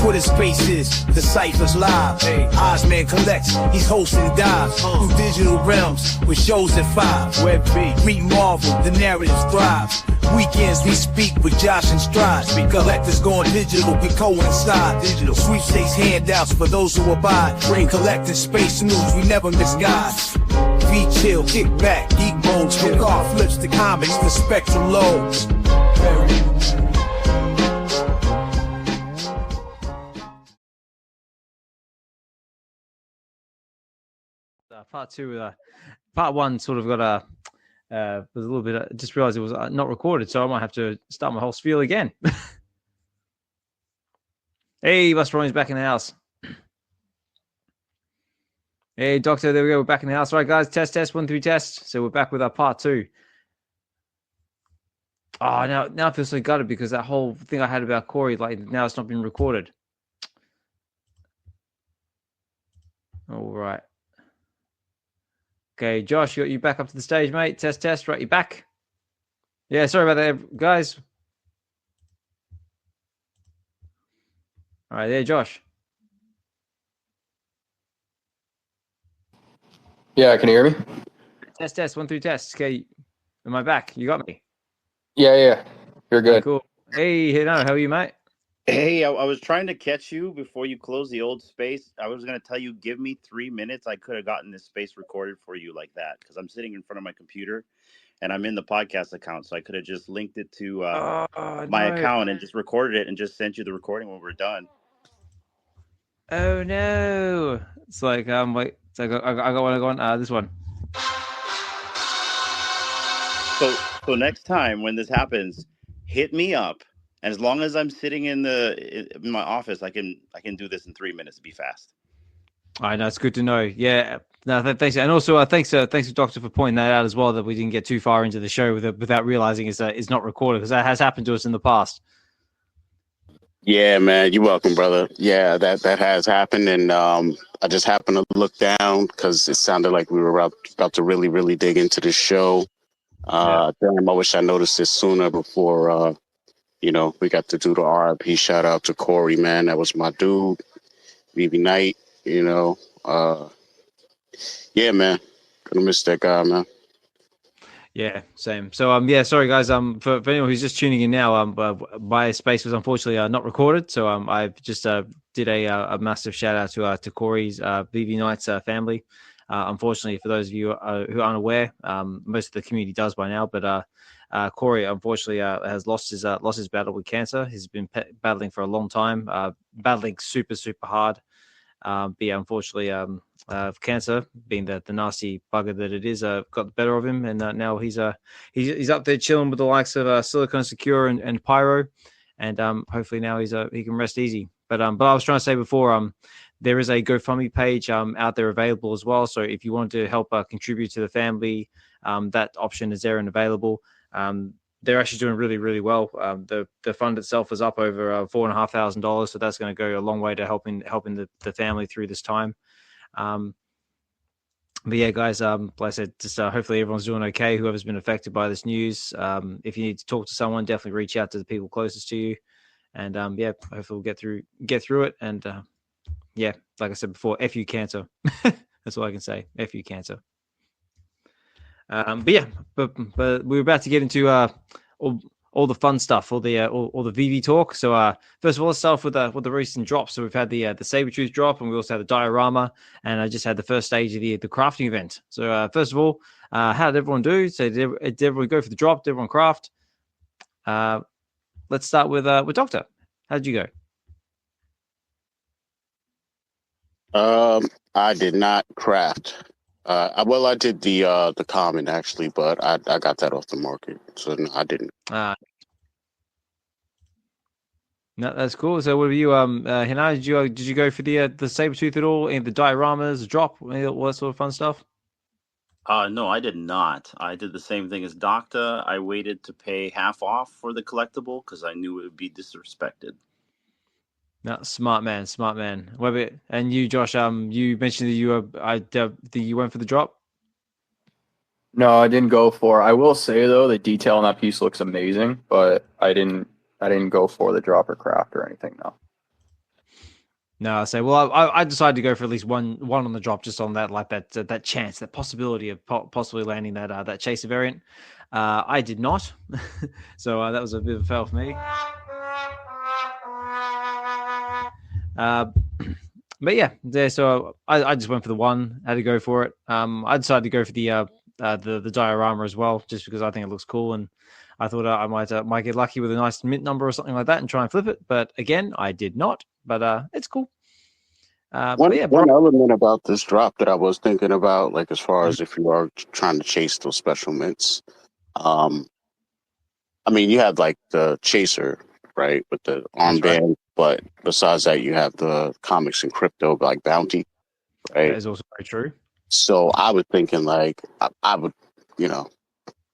Twitter Spaces, the Cypher's live. Ozman collects, he's hosting dives through digital realms with shows at 5. Web V. Meet Marvel, the narrative thrives. Weekends we speak with Josh and Stride. Collectors going digital, we coincide. Digital sweepstakes handouts for those who abide. Bring collecting space news, we never miss guys. V chill, kick back, geek modes. From car flips to comics, the spectrum loads. Part two, part one sort of got was a little bit. Just realized it was not recorded, so I might have to start my whole spiel again. Hey, Buster Rowan's back in the house. Hey, Doctor, there we go. We're back in the house. All right, guys, test 1 3 test. So we're back with our part two. Oh, now I feel so gutted because that whole thing I had about Corey, like now it's not been recorded. All right. Okay, Josh, you back up to the stage, mate. Test. Right, you back? Yeah, sorry about that, guys. All right, there, Josh. Yeah, can you hear me? Test 1 3 test. Okay, am I back? You got me? Yeah. You're good. Cool. Hey, Hinano, how are you, mate? Hey, I was trying to catch you before you closed the old space. I was going to tell you, give me 3 minutes. I could have gotten this space recorded for you like that because I'm sitting in front of my computer and I'm in the podcast account. So I could have just linked it to my account and just recorded it and just sent you the recording when we're done. Oh, no. It's like, wait. So I got one. I got one. This one. So next time when this happens, hit me up. And as long as I'm sitting in my office, I can do this in 3 minutes to be fast. All right, that's good to know. Yeah, no, thanks, and also thanks to Doctor for pointing that out as well. That we didn't get too far into the show without realizing it's not recorded because that has happened to us in the past. Yeah, man, you're welcome, brother. Yeah, that has happened, and I just happened to look down because it sounded like we were about to really, really dig into the show. Damn, I wish I noticed this sooner before. We got to do the R.I.P. shout out to Corey, man. That was my dude. VeVe Knight, yeah, man. Gonna miss that guy, man. Yeah, same. So, sorry guys. For anyone who's just tuning in now, my space was unfortunately not recorded. So, I just did a massive shout out to Corey's VeVe Knight's family. Unfortunately, for those of you who aren't aware, most of the community does by now, but Corey unfortunately has lost his battle with cancer. He's been battling for a long time, battling super hard. But yeah, unfortunately, cancer, being the nasty bugger that it is, got the better of him, and now he's up there chilling with the likes of Silicon Secure and Pyro, and hopefully now he can rest easy. But I was trying to say before, there is a GoFundMe page out there available as well. So if you want to help contribute to the family, that option is there and available. They're actually doing really, really well. The fund itself is up over $4,500, so that's going to go a long way to helping the family through this time. But yeah, guys, like I said, just hopefully everyone's doing okay. Whoever's been affected by this news, if you need to talk to someone, definitely reach out to the people closest to you. And hopefully we'll get through it. And yeah, like I said before, F you cancer. That's all I can say. F you cancer. But we were about to get into all the fun stuff, all the VeVe talk. So first of all, let's start off with the recent drops. So we've had the Sabretooth drop, and we also had the diorama, and I just had the first stage of the crafting event. So first of all, how did everyone do? So did everyone go for the drop? Did everyone craft? Let's start with Doctor. How did you go? I did not craft. I did the common actually, but I got that off the market, so no, I didn't. No, that's cool. So, what have you, Hinano, did you go for the Sabretooth at all? And the dioramas, the drop, all that sort of fun stuff? No, I did not. I did the same thing as Dokta. I waited to pay half off for the collectible because I knew it would be disrespected. No, smart man. And you, Josh, you mentioned that you went for the drop. No, I didn't go for. I will say though, the detail on that piece looks amazing, but I didn't go for the drop or craft or anything. No. No, I say, well, I decided to go for at least one on the drop, just on that, like that chance, that possibility of possibly landing that chaser variant. I did not, so that was a bit of a fail for me. But yeah, so I just went for the one, had to go for it. I decided to go for the diorama as well, just because I think it looks cool, and I thought I might get lucky with a nice mint number or something like that and try and flip it. But again, I did not. But it's cool. One element about this drop that I was thinking about, like as far as if you are trying to chase those special mints, I mean, you have like the chaser, right, with the armband, right. But besides that, you have the comics and crypto like bounty, right? That is also very true. So I was thinking like I would,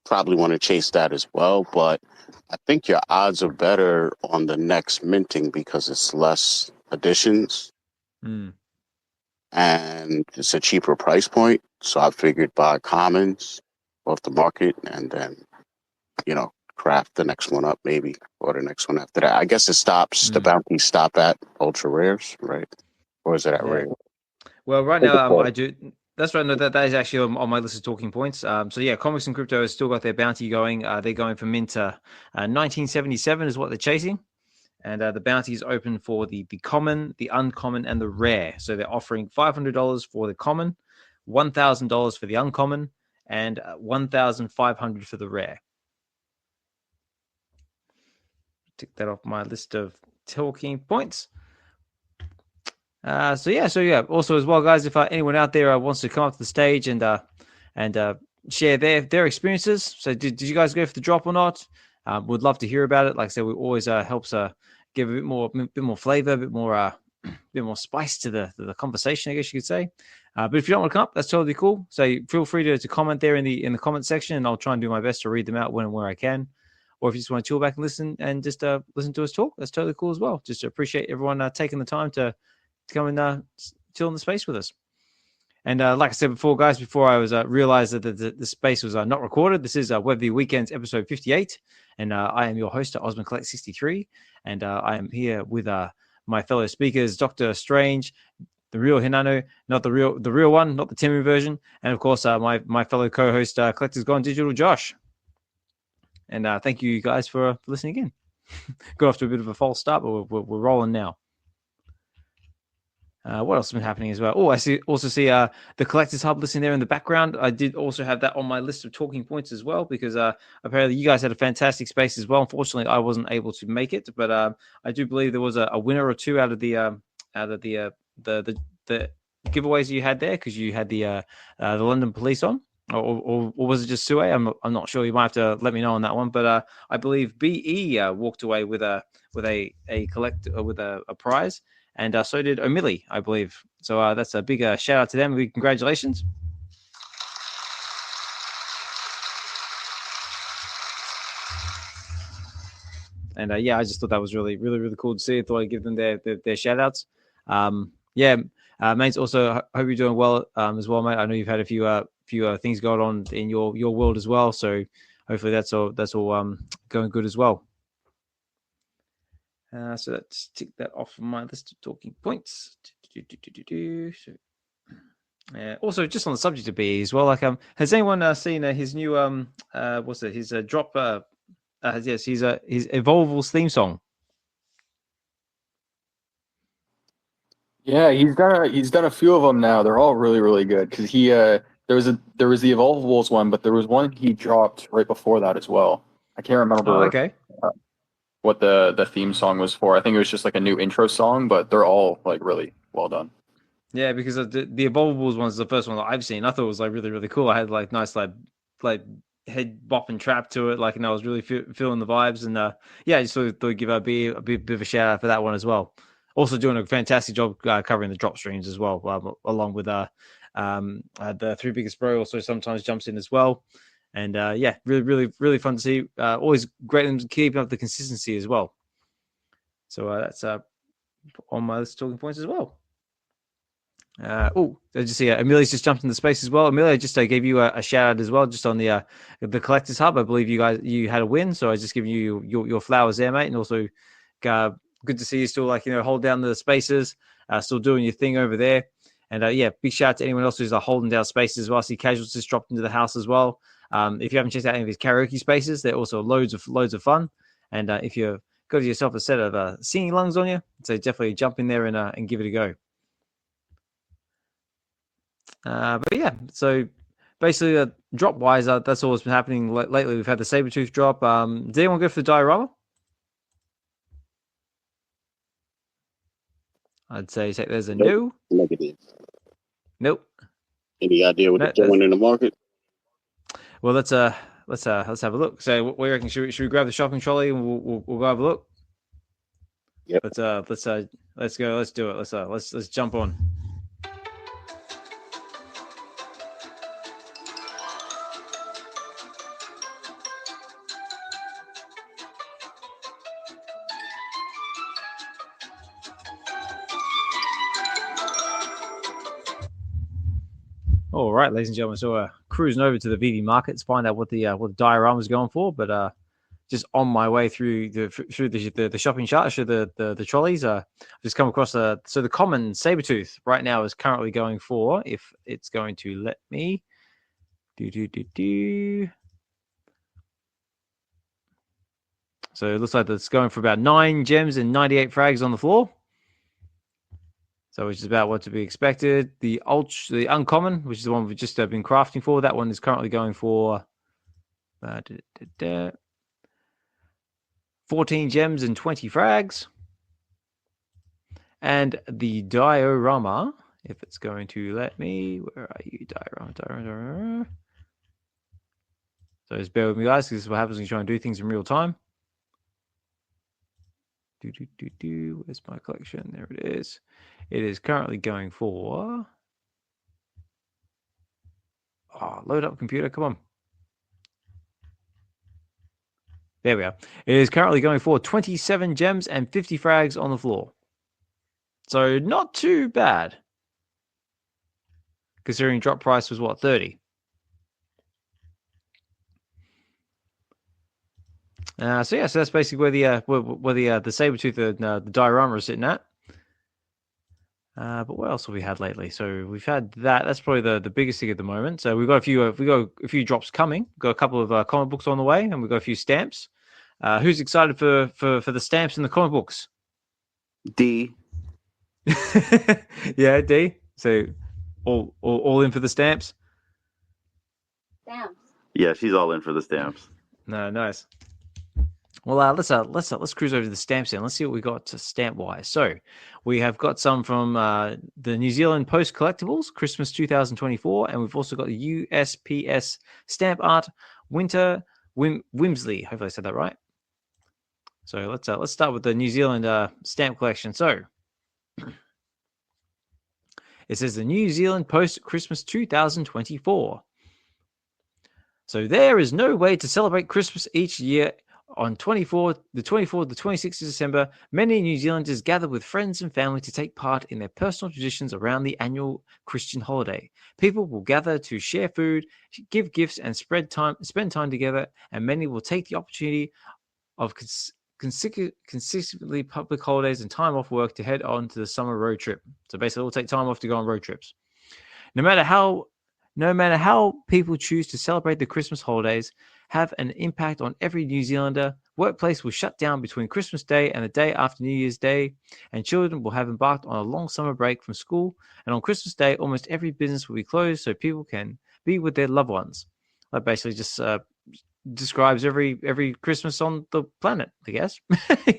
probably want to chase that as well, but I think your odds are better on the next minting because it's less editions. And it's a cheaper price point. So I figured buy commons off the market and then, craft the next one up maybe, or the next one after that. I guess it stops, the bounties stop at ultra rares, right? Or is it at rare? Well, right now I do. That's right. No, that is actually on my list of talking points. So yeah, comics and crypto has still got their bounty going. They're going for mint 1977 is what they're chasing. And the bounty is open for the common, the uncommon, and the rare. So they're offering $500 for the common, $1,000 for the uncommon, and $1,500 for the rare. Tick that off my list of talking points. So yeah. Also, as well, guys, if anyone out there wants to come up to the stage and share their experiences. So did you guys go for the drop or not? Would love to hear about it. Like I said, we always helps give a bit more flavor, a bit more spice to the conversation, I guess you could say. But if you don't want to come up, that's totally cool. So feel free to comment there in the comment section, and I'll try and do my best to read them out when and where I can. Or if you just want to chill back and listen and just listen to us talk, that's totally cool as well. Just appreciate everyone taking the time to come and chill in the space with us. And like I said before, guys, before I was realized that the space was not recorded, this is Web V Weekends episode 58, and I am your host, Osman Collect 63, and I am here with my fellow speakers, Dokta Strange, the real Hinano, not the real one, not the Timu version, and of course my fellow co-host, Collectors Gone Digital, Josh. And thank you guys for listening again. Got off to a bit of a false start, but we're rolling now. What else has been happening as well? Oh, I also see the Collectors Hub listening there in the background. I did also have that on my list of talking points as well, because apparently you guys had a fantastic space as well. Unfortunately, I wasn't able to make it, but I do believe there was a winner or two out of the giveaways you had there, because you had the London Police on. Or was it just Sue? I'm not sure. You might have to let me know on that one. But I believe BE walked away with a prize, and so did O'Milly, I believe. So that's a big shout out to them. Big congratulations. And I just thought that was really, really, really cool to see. I thought I'd give them their shout outs. Mates, also hope you're doing well as well, mate. I know you've had a few things going on in your world as well, so hopefully that's all going good as well. So let's tick that off from my list of talking points. Also, just on the subject of BE as well, like has anyone seen his new his drop? Yes, his Evolvables theme song. Yeah, he's done a few of them now. They're all really, really good, because he there was the Evolvables one, but there was one he dropped right before that as well. I can't remember what the theme song was for. I think it was just like a new intro song, but they're all like really well done. Yeah, because the Evolvables one is the first one that I've seen. I thought it was like really, really cool. I had like nice like head bopping trap to it, like, and I was really feeling the vibes. And I just thought I'd give a bit of a shout out for that one as well. Also doing a fantastic job covering the drop streams as well, along with the Three Biggest Bro also sometimes jumps in as well. And really, really, really fun to see. Always great to keep up the consistency as well. So that's on my list of talking points as well. I just see Amelia's just jumped into space as well. Amelia, just gave you a shout out as well, just on the Collectors Hub. I believe you had a win, so I was just giving you your flowers there, mate. And also, good to see you still hold down the spaces. still doing your thing over there. And big shout out to anyone else who's holding down spaces as well. I see Casuals just dropped into the house as well. If you haven't checked out any of his karaoke spaces, they're also loads of fun. And if you've got yourself a set of singing lungs on you, so definitely jump in there and give it a go. But yeah, so basically drop wise, that's all that's been happening lately. We've had the Sabretooth drop. Did anyone go for the diorama? I'd say there's a no. Negative. Nope. Any idea what they're doing in the market? Well, let's have a look. So, what do you reckon? Should we grab the shopping trolley and we'll go have a look? Yep. Let's go. Let's do it. Let's jump on. All right, ladies and gentlemen. So cruising over to the VeVe market to find out what the diorama is going for. But just on my way through the shopping chart, through the trolleys, I've just come across so the common Sabretooth right now is currently going for, if it's going to let me, So it looks like it's going for about 9 gems and 98 frags on the floor. So which is about what to be expected. The uncommon, which is the one we've just been crafting for, that one is currently going for 14 gems and 20 frags. And the diorama, if it's going to let me, where are you, diorama? So just bear with me, guys, because this is what happens when you try and do things in real time. Where's my collection? There it is. It is currently going for... load up, computer. Come on. There we are. It is currently going for 27 gems and 50 frags on the floor. So not too bad. Considering drop price was, what, 30? So that's basically where the Sabretooth, the diorama is sitting at. But what else have we had lately? So we've had that. That's probably the biggest thing at the moment. So we've got a few drops coming. We've got a couple of comic books on the way, and we've got a few stamps. Who's excited for the stamps and the comic books? D. Yeah, D. So all in for the stamps. Stamps. Yeah, she's all in for the stamps. No, nice. Well, let's cruise over to the stamps then. Let's see what we got stamp wise. So we have got some from the New Zealand Post Collectibles Christmas 2024, and we've also got the USPS Stamp Art Winter Wimsley. Hopefully I said that right. So let's start with the New Zealand stamp collection. So it says the New Zealand Post Christmas 2024. So there is no way to celebrate Christmas each year. On the 24th to 26th of December, many New Zealanders gather with friends and family to take part in their personal traditions around the annual Christian holiday. People will gather to share food, give gifts, and spend time together, and many will take the opportunity of consistently public holidays and time off work to head on to the summer road trip. So basically, we'll take time off to go on road trips. No matter how people choose to celebrate the Christmas holidays have an impact on every New Zealander. Workplace will shut down between Christmas Day and the day after New Year's Day, and children will have embarked on a long summer break from school. And on Christmas Day, almost every business will be closed so people can be with their loved ones. That basically just describes every Christmas on the planet, I guess.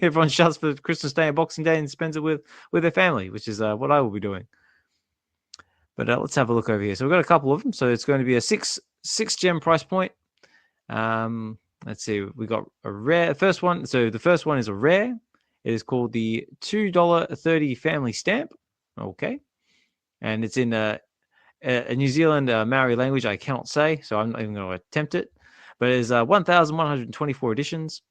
Everyone shuts for Christmas Day and Boxing Day and spends it with their family, which is what I will be doing. But let's have a look over here. So we've got a couple of them. So it's going to be a six gem price point. Let's see. We got a rare first one. So the first one is a rare. It is called the $2.30 family stamp. Okay, and it's in a New Zealand Maori language. I cannot say, so I'm not even going to attempt it. But it is 1,124 editions.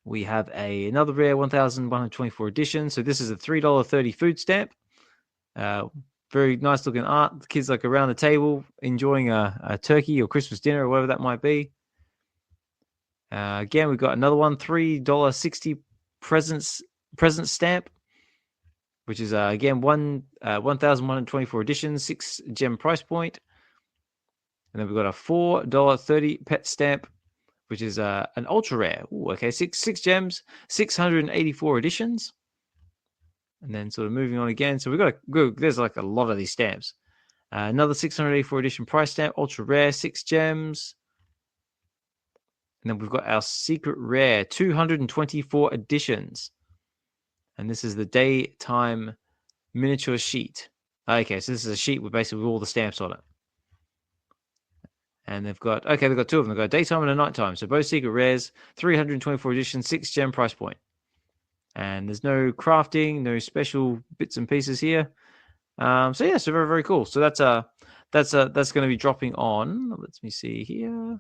We have another rare 1,124 edition. So this is a $3.30 food stamp. Very nice looking art. The kids around the table enjoying a turkey or Christmas dinner or whatever that might be. Again, we've got another one, $3.60 present stamp. which is again 1,124 editions, 6 gem price point. And then we've got a $4.30 pet stamp, which is an ultra rare. Ooh, okay, six gems, 684 editions. And then sort of moving on again. So we've got there's like a lot of these stamps. Another 684 edition price stamp, ultra rare, 6 gems. And then we've got our secret rare, 224 editions. And this is the daytime miniature sheet. Okay, so this is a sheet with basically all the stamps on it. And they've got two of them. They've got a daytime and a nighttime. So both secret rares, 324 editions, 6 gem price point. And there's no crafting, no special bits and pieces here. So very, very cool. So that's going to be dropping on. Let me see here.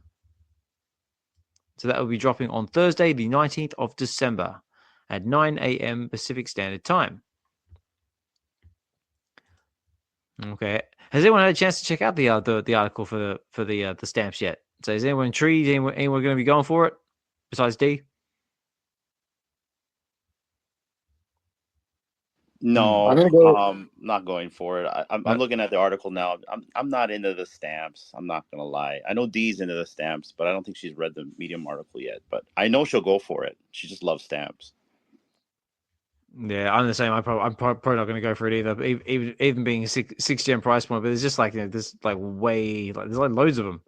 So that will be dropping on Thursday, the 19th of December at 9 a.m. Pacific Standard Time. Okay. Has anyone had a chance to check out the article for the stamps yet? So is anyone intrigued? Anyone going to be going for it besides D? No, I'm gonna go. not going for it. I'm looking at the article now. I'm not into the stamps. I'm not gonna lie. I know Dee's into the stamps, but I don't think she's read the Medium article yet. But I know she'll go for it. She just loves stamps. Yeah, I'm the same. I'm probably not going to go for it either. Even being a 6 gem price point, but it's just like there's like there's like loads of them.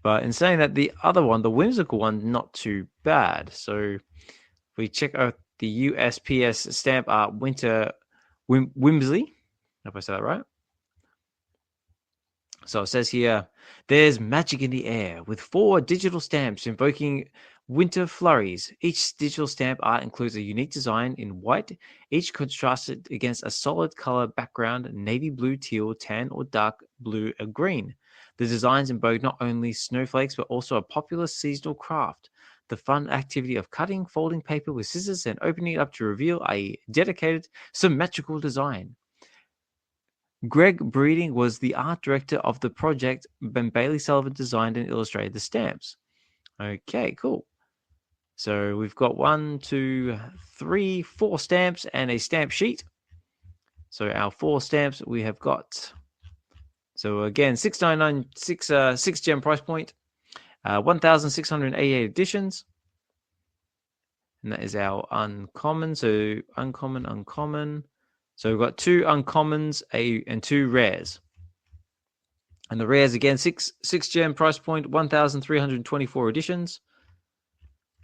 But in saying that, the other one, the whimsical one, not too bad. So if we check out the USPS stamp art Winter Whimsy. Hope I said that right. So it says here, there's magic in the air with 4 digital stamps invoking winter flurries. Each digital stamp art includes a unique design in white, each contrasted against a solid color background, navy blue, teal, tan, or dark blue or green. The designs invoke not only snowflakes, but also a popular seasonal craft. The fun activity of cutting, folding paper with scissors and opening it up to reveal a dedicated symmetrical design. Greg Breeding was the art director of the project, and Bailey Sullivan designed and illustrated the stamps. Okay, cool. So we've got 4 stamps and a stamp sheet. So our 4 stamps we have got. So again, $6.99, 6 gem price point, 1,688 editions. And that is our uncommon. So uncommon. So we've got 2 uncommons and 2 rares. And the rares, again, 6 gem price point, 1,324 editions.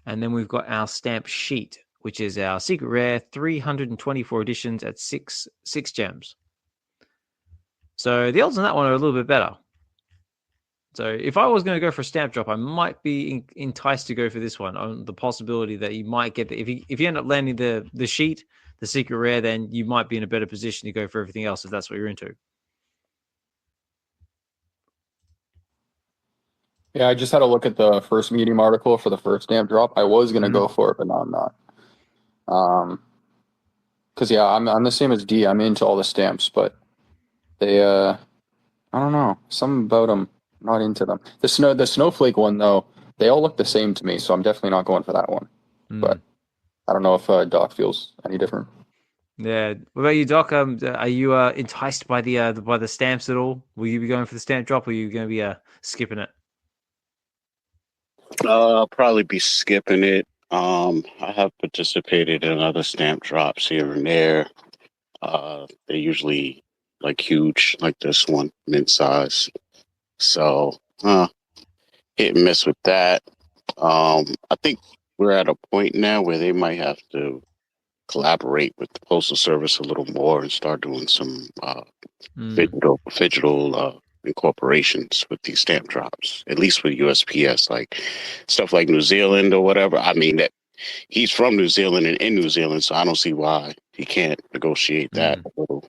And then we've got our stamp sheet, which is our secret rare, 324 editions at 6 gems. So the odds on that one are a little bit better. So if I was going to go for a stamp drop, I might be enticed to go for this one on the possibility that you might get if you end up landing the sheet, the secret rare, then you might be in a better position to go for everything else if that's what you're into. Yeah, I just had a look at the first Medium article for the first stamp drop. I was gonna go for it, but now I'm not. Because I'm the same as D. I'm into all the stamps, but they I don't know, something about them. Not into them. The snowflake one though, they all look the same to me, so I'm definitely not going for that one. But I don't know if Doc feels any different. Yeah. What about you, Doc? Are you enticed by the stamps at all? Will you be going for the stamp drop, or are you going to be skipping it? I'll probably be skipping it. I have participated in other stamp drops here and there. They're usually like huge, like this one, mint size. So, hit and miss with that. I think we're at a point now where they might have to collaborate with the Postal Service a little more and start doing some digital incorporations with these stamp drops, at least with USPS, like stuff like New Zealand or whatever. I mean, that he's from New Zealand and in New Zealand, so I don't see why he can't negotiate that a little.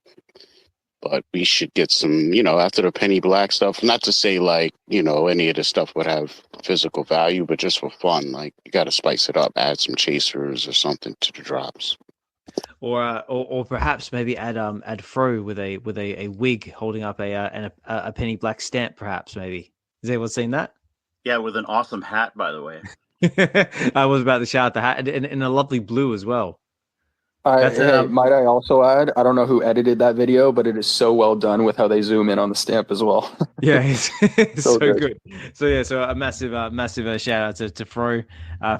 But we should get some, after the penny black stuff, not to say like, any of the stuff would have physical value, but just for fun, like you got to spice it up, add some chasers or something to the drops. Or perhaps maybe add Fro with a wig holding up a penny black stamp. Perhaps maybe has anyone seen that? Yeah, with an awesome hat, by the way. I was about to shout the hat in a lovely blue as well. Might I also add, I don't know who edited that video, but it is so well done with how they zoom in on the stamp as well. Yeah, it's so good. good. So a massive shout out to Fro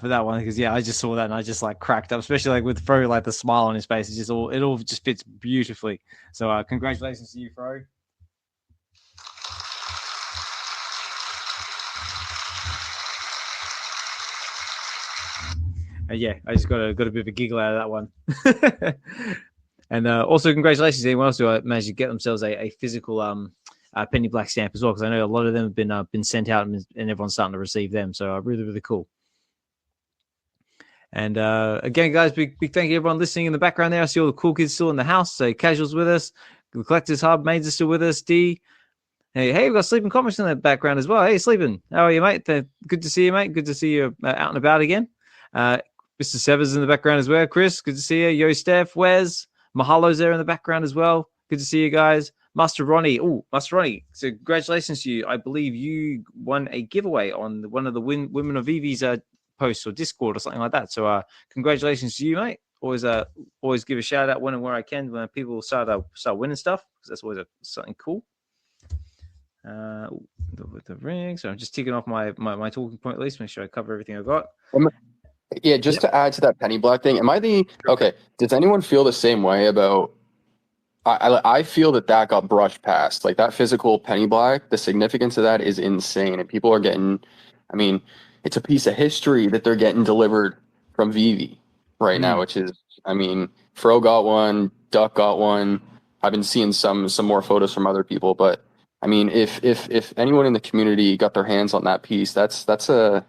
for that one, because I just saw that and I just like cracked up, especially like with Fro, like the smile on his face. It's just it all just fits beautifully. So congratulations to you, Fro. I just got a bit of a giggle out of that one. And also congratulations to anyone else who managed to get themselves a physical penny black stamp as well, because I know a lot of them have been sent out and everyone's starting to receive them. So really, really cool. And again, guys, big thank you to everyone listening in the background there. I see all the cool kids still in the house. So Casual's with us. The Collectors Hub, Maids are still with us. D. Hey, we've got Sleeping Comics in the background as well. Hey, Sleeping. How are you, mate? Good to see you, mate. Good to see you out and about again. Mr. Severs in the background as well. Chris, good to see you. Yo, Steph, Wes, Mahalo's there in the background as well. Good to see you guys. Master Ronnie. Oh, Master Ronnie. So congratulations to you. I believe you won a giveaway on one of the Women of VeVe's posts or Discord or something like that. So congratulations to you, mate. Always give a shout out when and where I can when people start winning stuff, because that's always something cool. With the ring. So I'm just ticking off my talking point list, make sure I cover everything I got. Yeah, just to add to that penny black thing, okay? Does anyone feel the same way about? I feel that got brushed past. Like that physical penny black, the significance of that is insane, and people are getting. I mean, it's a piece of history that they're getting delivered from VeVe right now, which is. I mean, Fro got one, Duck got one. I've been seeing some more photos from other people, but I mean, if anyone in the community got their hands on that piece, that's a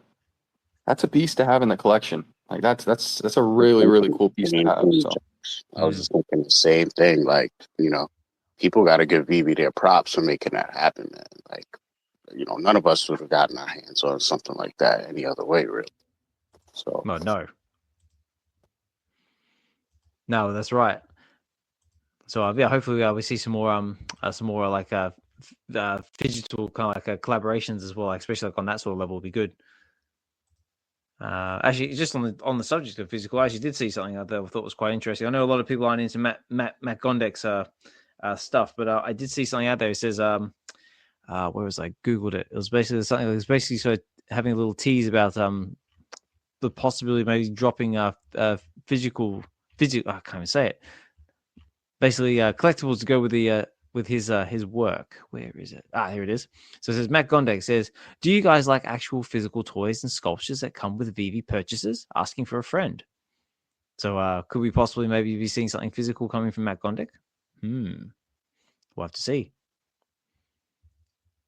piece to have in the collection. Like that's a really, really cool piece to have. So. I was just thinking the same thing. Like, people got to give VeVe their props for making that happen, man. Like, none of us would have gotten our hands on something like that any other way, really. So. No, that's right. So hopefully we see some more like digital kind of like collaborations as well, like, especially like on that sort of level would be good. Actually, just on the subject of physical, I actually did see something that I thought was quite interesting. I know a lot of people aren't into Matt Gondek's stuff, but I did see something out there. It says, where was I googled it? It was basically something. It was basically sort of having a little tease about the possibility of maybe dropping physical. I can't even say it. Basically, collectibles to go with his work. Where is it? Here it is. So it says, Matt Gondek says, do you guys like actual physical toys and sculptures that come with VeVe purchases? Asking for a friend. So could we possibly maybe be seeing something physical coming from Matt Gondek? We'll have to see.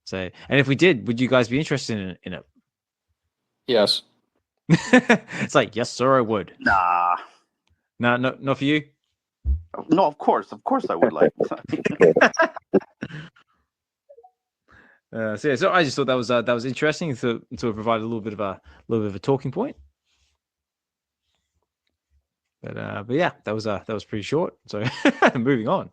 So, and if we did, would you guys be interested in it? Yes. It's like, yes, sir, I would. Nah. No, not for you? No, of course I would like. So I just thought that was interesting to provide a little bit of a talking point. But yeah, that was pretty short. So moving on.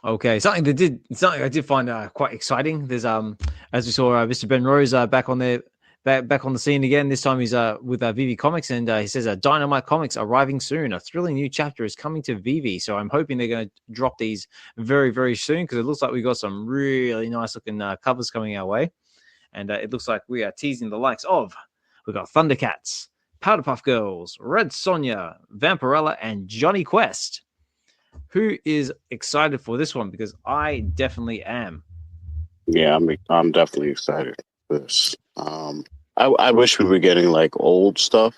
Okay, something I did find quite exciting. There's as we saw Mr. Ben Rose back on the scene again. This time he's with VeVe Comics, and he says Dynamite Comics arriving soon. A thrilling new chapter is coming to VeVe, so I'm hoping they're going to drop these very, very soon, because it looks like we got some really nice looking covers coming our way, and it looks like we are teasing the likes of, we've got Thundercats, Powderpuff Girls, Red Sonja, Vampirella, and Johnny Quest. Who is excited for this one? Because I definitely am. Yeah, I'm definitely excited for this. I wish we were getting like old stuff,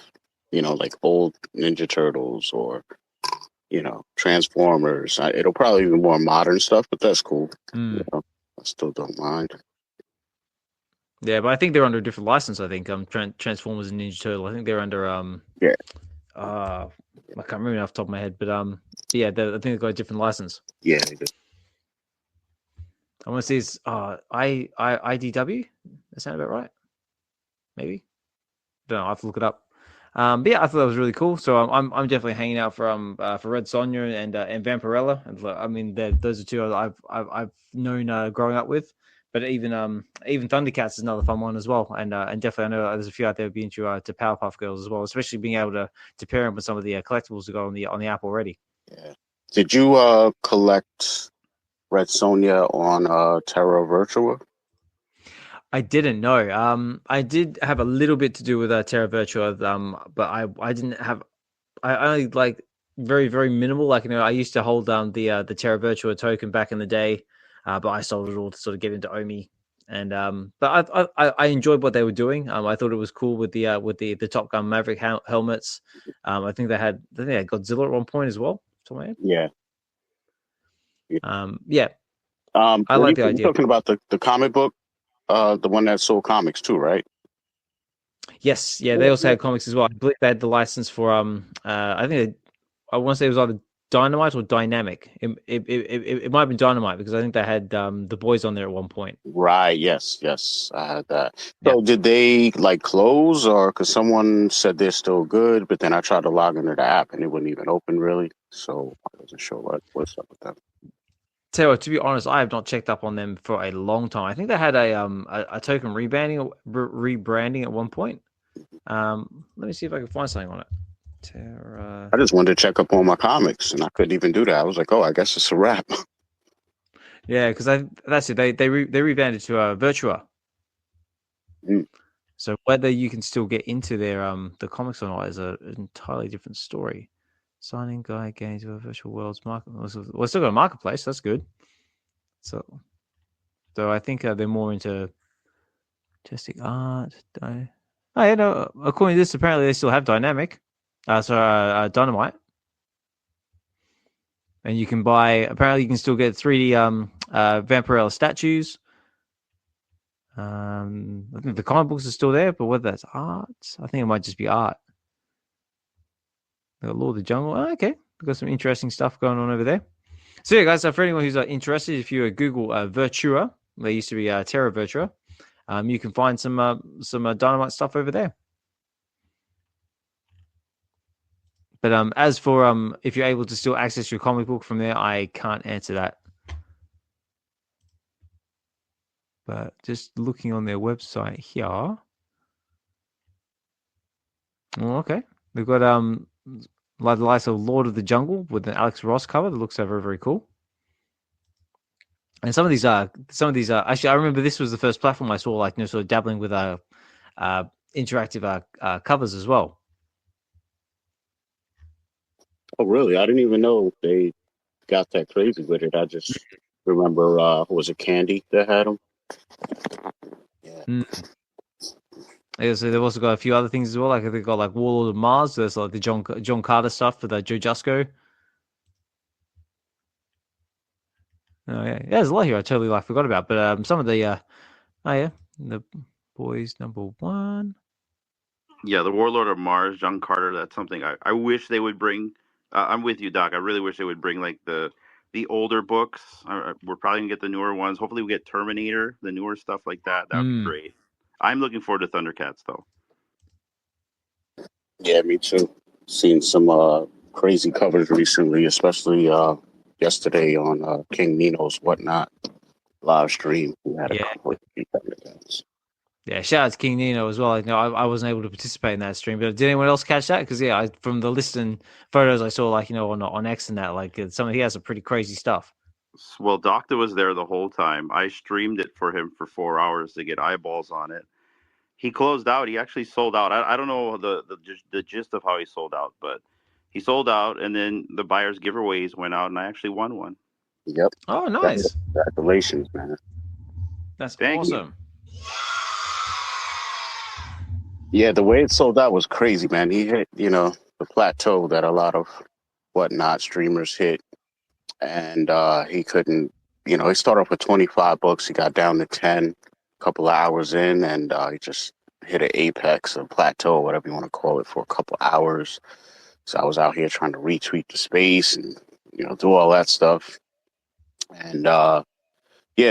like old Ninja Turtles or, Transformers. It'll probably be more modern stuff, but that's cool. I still don't mind. Yeah, but I think they're under a different license. I think Transformers and Ninja Turtle. I think they're under I can't remember off the top of my head, but yeah, I think they've got a different license. Yeah, they do. I want to see it's IDW. That sound about right? Maybe. Don't know. I have to look it up. But yeah, I thought that was really cool. So I'm definitely hanging out for Red Sonja and Vampirella. And I mean, those are two I've known growing up with. but even Thundercats is another fun one as well, and definitely I know there's a few out there being into Powerpuff Girls as well, especially being able to pair them with some of the collectibles that go on the app already. Yeah. Did you collect Red Sonja on Terra Virtua? I didn't know. I did have a little bit to do with Terra Virtua, but I didn't have. I only like very, very minimal. Like, I used to hold the Terra Virtua token back in the day, but I sold it all to sort of get into Omi. And but I enjoyed what they were doing. I thought it was cool with the Top Gun Maverick helmets. I think they had Godzilla at one point as well. Yeah. Yeah. I like the idea. You're talking about the comic book, the one that sold comics too, right? Yes, yeah, they also had comics as well. I believe they had the license for I want to say it was either Dynamite or Dynamic. It might have been Dynamite because I think they had the boys on there at one point. Right. Yes. I had that. So did they like close, or because someone said they're still good, but then I tried to log into the app and it wouldn't even open really. So I wasn't sure what's up with them. So to be honest, I have not checked up on them for a long time. I think they had a token rebranding at one point. Let me see if I can find something on it. Terra. I just wanted to check up on my comics, and I couldn't even do that. I was like, "Oh, I guess it's a wrap." Yeah, because that's it. They rebranded to Virtua. Mm. So whether you can still get into their the comics or not is an entirely different story. Signing guide games with virtual worlds market. Well, still got a marketplace. That's good. So I think they're more into testing art. Oh yeah, no. According to this, apparently they still have Dynamite, and you can buy. Apparently, you can still get 3D Vampirella statues. I think the comic books are still there, but whether that's art, I think it might just be art. The Lord of the Jungle. Oh, okay, we've got some interesting stuff going on over there. So yeah, guys. So for anyone who's interested, if you Google Virtua, there used to be Terra Virtua. You can find some Dynamite stuff over there. But as for if you're able to still access your comic book from there, I can't answer that. But just looking on their website here. Oh, okay. They've got like the likes of Lord of the Jungle with an Alex Ross cover that looks very, very cool. And some of these actually, I remember this was the first platform I saw, like, sort of dabbling with interactive covers as well. Oh, really? I didn't even know they got that crazy with it. I just remember, was it Candy that had them? Yeah. Yeah, so they've also got a few other things as well. Like they've got like Warlord of Mars. There's like the John Carter stuff for the Joe Jusco. Oh yeah, there's a lot here I totally forgot about. But some of the the boys #1. Yeah, the Warlord of Mars, John Carter. That's something I wish they would bring. I'm with you, Doc. I really wish they would bring like the older books. We're probably gonna get the newer ones. Hopefully, we get Terminator, the newer stuff like that. That would be great. I'm looking forward to Thundercats, though. Yeah, me too. Seen some crazy covers recently, especially yesterday on King Nino's Whatnot live stream. We had a couple of Thundercats. Yeah, shout out to King Nino as well. I wasn't able to participate in that stream, but did anyone else catch that? Because from the list and photos I saw, on X and that, he has some pretty crazy stuff. Well, Dokta was there the whole time. I streamed it for him for 4 hours to get eyeballs on it. He closed out. He actually sold out. I don't know the gist of how he sold out, but he sold out, and then the buyer's giveaways went out, and I actually won one. Yep. Oh, nice. Congratulations, man. That's awesome. Yeah, the way it sold out was crazy, man. He hit, the plateau that a lot of Whatnot streamers hit. And he couldn't, he started off with 25 books. He got down to 10 a couple of hours in, and he just hit an apex, a plateau, whatever you want to call it, for a couple of hours. So I was out here trying to retweet the space and, do all that stuff. And,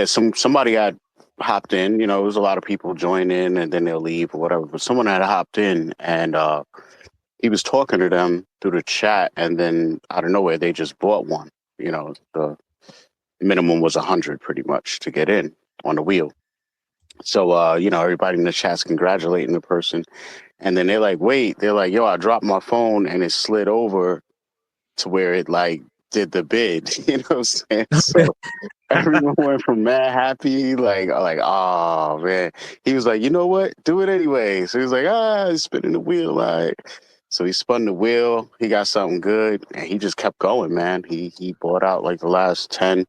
somebody had hopped in, there was a lot of people join in and then they'll leave or whatever. But someone had hopped in and he was talking to them through the chat, and then out of nowhere, they just bought one. The minimum was 100 pretty much to get in. on the wheel. So, you know, everybody in the chat's congratulating the person. And then they're like, wait, they're like, yo, I dropped my phone and it slid over to where it like did the bid. You know what I'm saying? So everyone went from mad happy, like, oh man. He was like, you know what? Do it anyway. So he was like, he's spinning the wheel. Like, so he spun the wheel. He got something good, and he just kept going, man. He bought out like the last 10.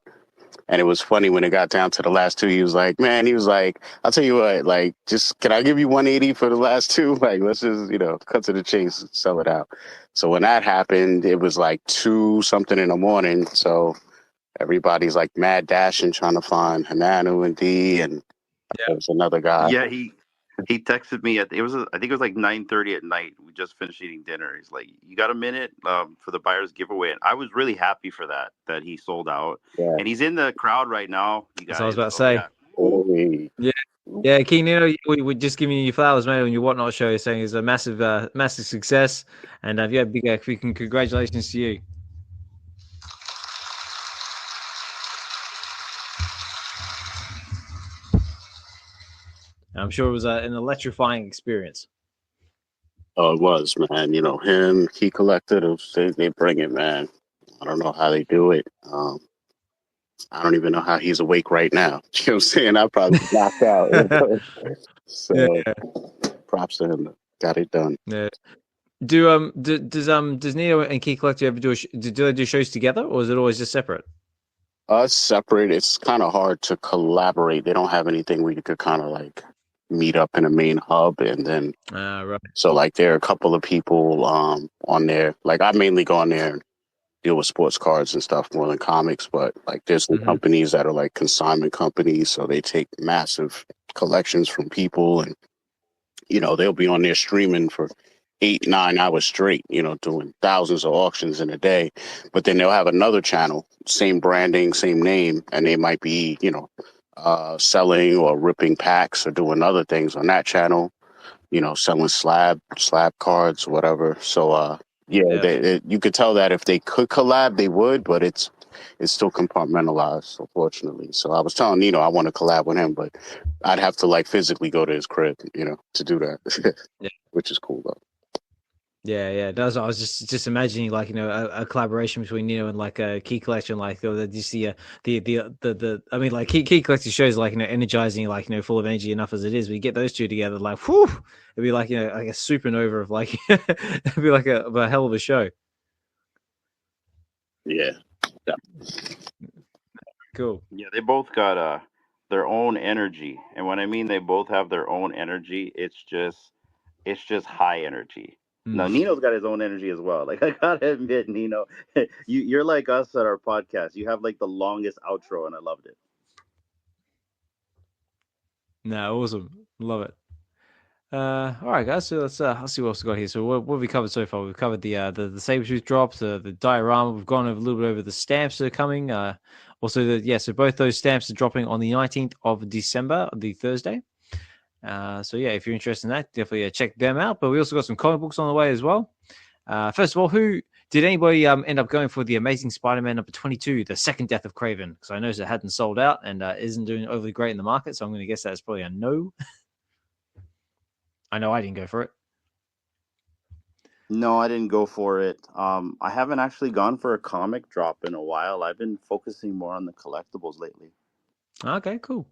And it was funny when it got down to the last 2. He was like, I'll tell you what, like, just can I give you 180 for the last 2? Like, let's just, you know, cut to the chase, sell it out. So when that happened, it was like 2 something in the morning. So everybody's like mad dashing, trying to find Hinano and D, and there was another guy. Yeah, he texted me I think it was like 9:30 at night. We just finished eating dinner. He's like, "You got a minute for the buyer's giveaway?" And I was really happy for that he sold out. Yeah. And he's in the crowd right now. You guys. That's what I was about to say. Yeah. Yeah, King Nino, we're just giving you flowers, mate, on your Whatnot show. You're saying it's a massive success, and yeah, big freaking congratulations to you. I'm sure it was an electrifying experience. Oh, it was, man. You know, him, Key Collective, they bring it, man. I don't know how they do it. I don't even know how he's awake right now. You know what I'm saying? I probably knocked out. So, props to him. Got it done. Yeah. Does Nino and Key Collective ever do they do shows together, or is it always just separate? Separate. It's kind of hard to collaborate. They don't have anything where you could kind of like meet up in a main hub, and then right. So like there are a couple of people on there. Like I mainly go on there and deal with sports cards and stuff more than comics, but like there's some companies that are like consignment companies, so they take massive collections from people, and you know they'll be on there streaming for 8-9 hours straight, you know, doing thousands of auctions in a day. But then they'll have another channel, same branding, same name, and they might be, you know, selling or ripping packs or doing other things on that channel, you know, selling slab cards, whatever. So you could tell that if they could collab, they would, but it's still compartmentalized, unfortunately. So I was telling Nino I want to collab with him, but I'd have to like physically go to his crib, you know, to do that. Which is cool though. Yeah. I was just imagining like, you know, a collaboration between Nino and like a Key Collection, like just the I mean, like Key Collection shows like, you know, energizing, like, you know, full of energy enough as it is. We get those two together, like, whew, it'd be like, you know, like a supernova of like, it'd be like a hell of a show. Yeah. Cool. Yeah, they both got their own energy, and when I mean they both have their own energy, it's just high energy. Now Nino's got his own energy as well. Like I gotta admit, Nino, you're like us at our podcast. You have like the longest outro, and I loved it. No, awesome, love it. All right, guys. So let's see what else we got here. So what have we covered so far? We've covered the Sabretooth drops, the diorama. We've gone over a little bit over the stamps that are coming. Also, so both those stamps are dropping on the 19th of December, the Thursday. So yeah, if you're interested in that, definitely check them out. But we also got some comic books on the way as well. First of all, who did anybody end up going for the Amazing Spider-Man number 22, the second death of Kraven? Because I noticed it hadn't sold out and isn't doing overly great in the market, so I'm going to guess that's probably a no. I know I didn't go for it. No, I didn't go for it. I haven't actually gone for a comic drop in a while. I've been focusing more on the collectibles lately. Okay, cool.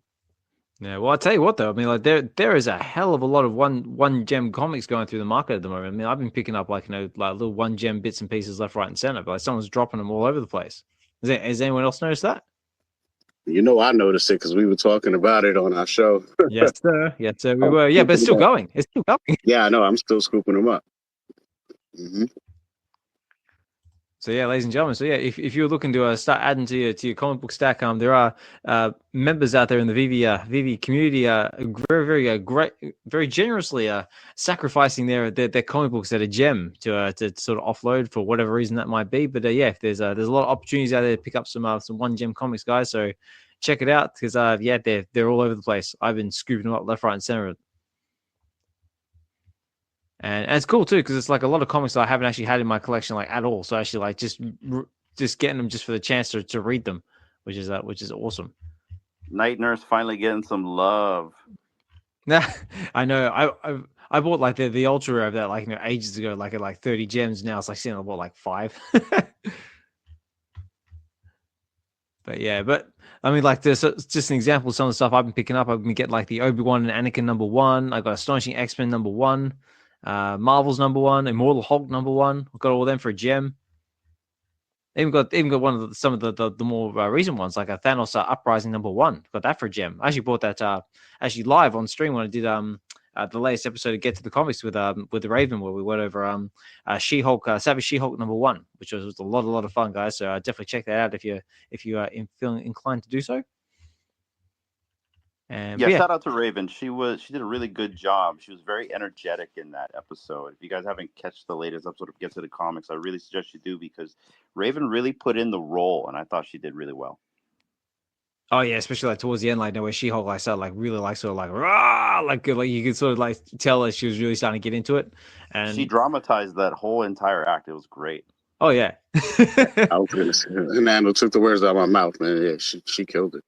Yeah, well, I'll tell you what, though. I mean, like there is a hell of a lot of one gem comics going through the market at the moment. I mean, I've been picking up like, you know, like little one gem bits and pieces left, right, and center. But like someone's dropping them all over the place. Has anyone else noticed that? You know, I noticed it because we were talking about it on our show. Yes, sir. Yes, sir. We were. Yeah, but it's still going. It's still going. Yeah, I know. I'm still scooping them up. Mm-hmm. So yeah, ladies and gentlemen. So yeah, if you're looking to start adding to your comic book stack, there are members out there in the VeVe community, very great, very generously sacrificing their comic books at a gem to sort of offload for whatever reason that might be. But yeah, if there's a lot of opportunities out there to pick up some one gem comics, guys. So check it out because they're all over the place. I've been scooping them up left, right, and center. And it's cool too because it's like a lot of comics that I haven't actually had in my collection like at all. So actually like just getting them just for the chance to read them, which is awesome. Night Nurse finally getting some love. Nah, I know. I bought like the ultra rare of that like ages ago, like at like 30 gems. Now it's like seeing I bought like 5. But yeah, I mean, like this, just an example of some of the stuff I've been picking up. I've been getting like the Obi-Wan and Anakin #1. I got Astonishing X-Men #1, Marvel's #1, Immortal Hulk #1. I got all of them for a gem. Even got one of some of the more recent ones, like a Thanos Uprising #1. Got that for a gem. I actually bought that actually live on stream when I did the latest episode of Get to the Comics with the Raven, where we went over She-Hulk, Savage She-Hulk #1, which was a lot of fun, guys. So definitely check that out if you are feeling inclined to do so. Yeah, shout out to Raven. She did a really good job. She was very energetic in that episode. If you guys haven't catched the latest episode of Get to the Comics, I really suggest you do, because Raven really put in the role, and I thought she did really well. Oh yeah, especially like towards the end, like where She-Hulk like started like really like sort of like rah, like you could sort of like tell that she was really starting to get into it, and she dramatized that whole entire act. It was great. Oh yeah, I was gonna say, Hinano took the words out of my mouth, man. Yeah, she killed it.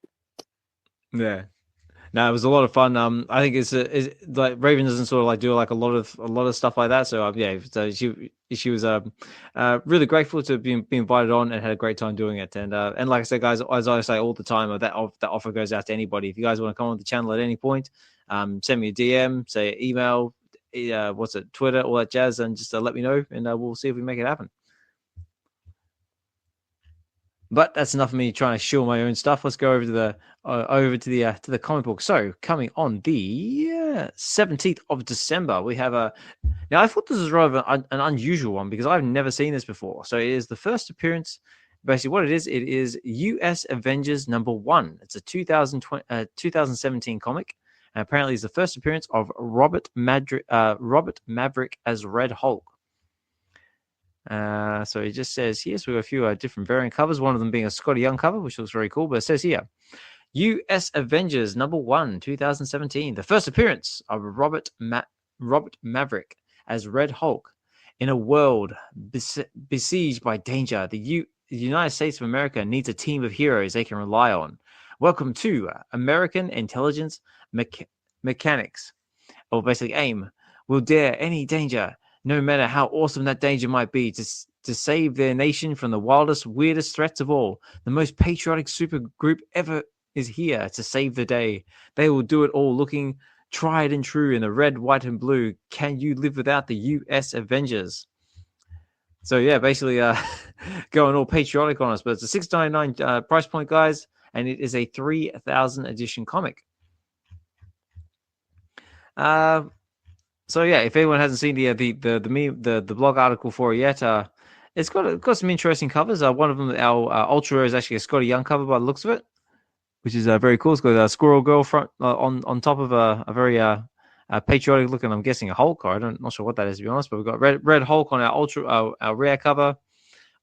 Yeah. No, it was a lot of fun. I think it's like Raven doesn't sort of like do like a lot of stuff like that. So yeah, so she was really grateful to be invited on and had a great time doing it. And like I said, guys, as I say all the time, that offer goes out to anybody. If you guys want to come on the channel at any point, send me a DM, say email, Twitter, all that jazz, and just let me know, and we'll see if we make it happen. But that's enough of me trying to shill my own stuff. Let's go over to the comic book. So coming on the 17th of December, we have now I thought this was rather an unusual one because I've never seen this before. So it is the first appearance. Basically, what it is US Avengers #1. It's a 2017 comic, and apparently it's the first appearance of Robert Maverick as Red Hulk. So it just says here, so we have a few different variant covers, one of them being a Scotty Young cover, which looks very cool. But it says here, US Avengers #1, 2017, the first appearance of Robert Maverick as Red Hulk. In a world besieged by danger, the United States of America needs a team of heroes they can rely on. Welcome to American Intelligence Mechanics, or basically AIM, will dare any danger, no matter how awesome that danger might be, to save their nation from the wildest, weirdest threats of all. The most patriotic super group ever is here to save the day. They will do it all looking tried and true in the red, white, and blue. Can you live without the US Avengers? So yeah, basically going all patriotic on us. But it's a $6.99 price point, guys, and it is a 3,000 edition comic. So yeah, if anyone hasn't seen the blog article for it yet, it's got some interesting covers. One of them, our Ultra Rare, is actually a Scotty Young cover by the looks of it, which is very cool. It's got a Squirrel Girl front on top of a very patriotic looking, I'm guessing, a Hulk. Or not sure what that is, to be honest. But we've got Red Hulk on our rare cover.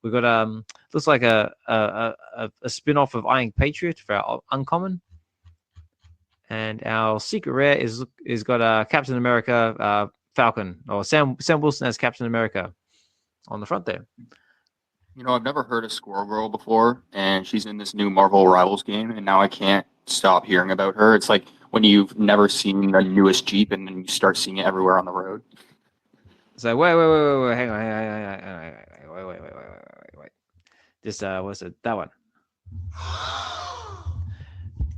We've got looks like a spin-off of Iron Patriot for our uncommon. And our secret rare is got Captain America Falcon, or Sam Wilson as Captain America on the front there. You know, I've never heard of Squirrel Girl before, and she's in this new Marvel Rivals game, and now I can't stop hearing about her. It's like when you've never seen the newest Jeep, and then you start seeing it everywhere on the road. So wait, hang on, wait. Just what's it? That one.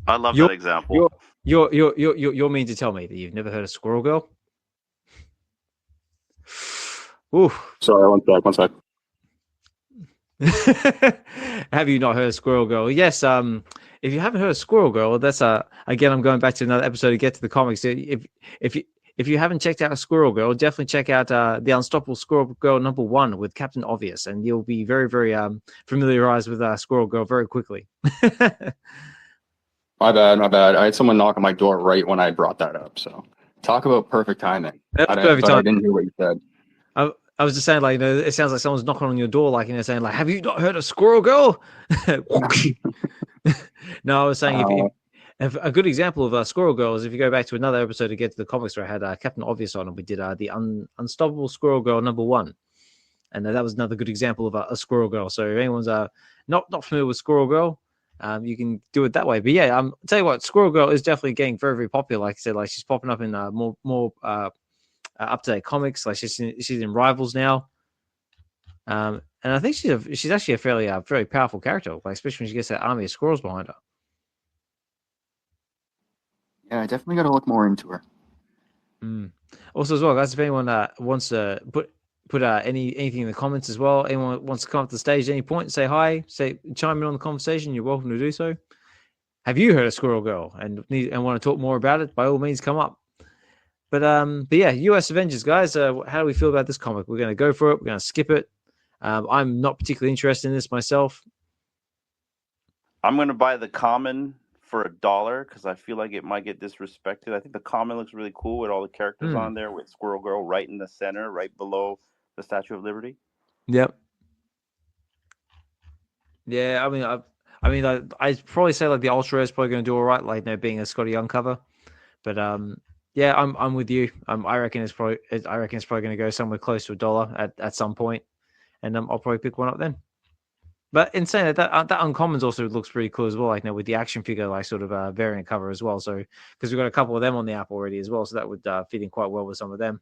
I love that example. You're mean to tell me that you've never heard of Squirrel Girl? Ooh. Sorry, one sec. Have you not heard of Squirrel Girl? Yes. If you haven't heard of Squirrel Girl, that's again, I'm going back to another episode to get to the comics. If you haven't checked out Squirrel Girl, definitely check out the Unstoppable Squirrel Girl #1 with Captain Obvious, and you'll be very, very familiarized with Squirrel Girl very quickly. My bad. I had someone knock on my door right when I brought that up. So talk about perfect timing. I didn't hear what you said. I was just saying, like, it sounds like someone's knocking on your door, like, saying, like, have you not heard of Squirrel Girl? No, I was saying, if a good example of Squirrel Girl is if you go back to another episode to get to the comics where I had Captain Obvious on, and we did the Unstoppable Squirrel Girl #1. And that was another good example of a Squirrel Girl. So if anyone's not familiar with Squirrel Girl, you can do it that way. But yeah, I'll tell you what, Squirrel Girl is definitely getting very, very popular. Like I said, like she's popping up in more up to date comics. Like she's in Rivals now, and I think she's actually a fairly very powerful character. Like especially when she gets that army of squirrels behind her. Yeah, I definitely got to look more into her. Also, as well, guys, if anyone wants to put anything in the comments as well, anyone wants to come up to the stage at any point, say hi, chime in on the conversation, you're welcome to do so. Have you heard of Squirrel Girl and want to talk more about it? By all means, come up. But yeah, US Avengers, guys. How do we feel about this comic? We're going to go for it. We're going to skip it. I'm not particularly interested in this myself. I'm going to buy the common for $1 because I feel like it might get disrespected. I think the common looks really cool with all the characters on there, with Squirrel Girl right in the center, right below the Statue of Liberty. Yep. Yeah, I mean, I'd probably say like the Ultra is probably going to do all right, like being a Scotty Young cover. But yeah, I'm with you. I reckon it's probably going to go somewhere close to $1 at some point, and I'll probably pick one up then. But in saying that Uncommons also looks pretty cool as well, like with the action figure like sort of variant cover as well. So because we've got a couple of them on the app already as well, so that would fit in quite well with some of them.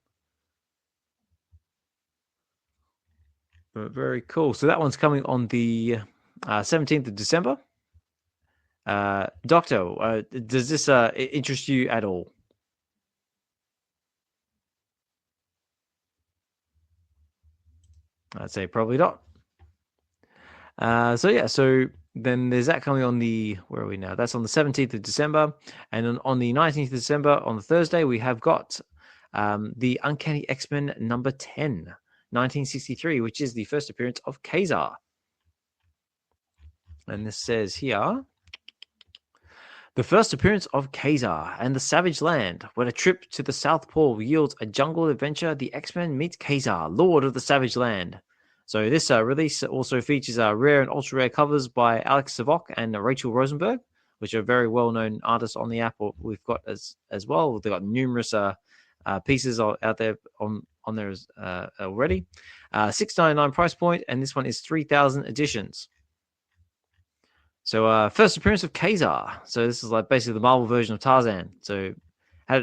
But very cool. So that one's coming on the 17th of December. Doctor, does this interest you at all? I'd say probably not. So then there's that coming on the, where are we now? That's on the 17th of December. And on the 19th of December, on the Thursday, we have got the Uncanny X-Men number 10, 1963, which is the first appearance of Kazar. And this says here, the first appearance of Kazar and the Savage Land. When a trip to the South Pole yields a jungle adventure, the X-Men meet Kazar, Lord of the Savage Land. So this release also features rare and ultra-rare covers by Alex Savok and Rachel Rosenberg, which are very well-known artists on the app. We've got as well. They've got numerous pieces out there on there already. $6.99 price point, and this one is 3,000 editions. So first appearance of Kazar. So this is like basically the Marvel version of Tarzan. So how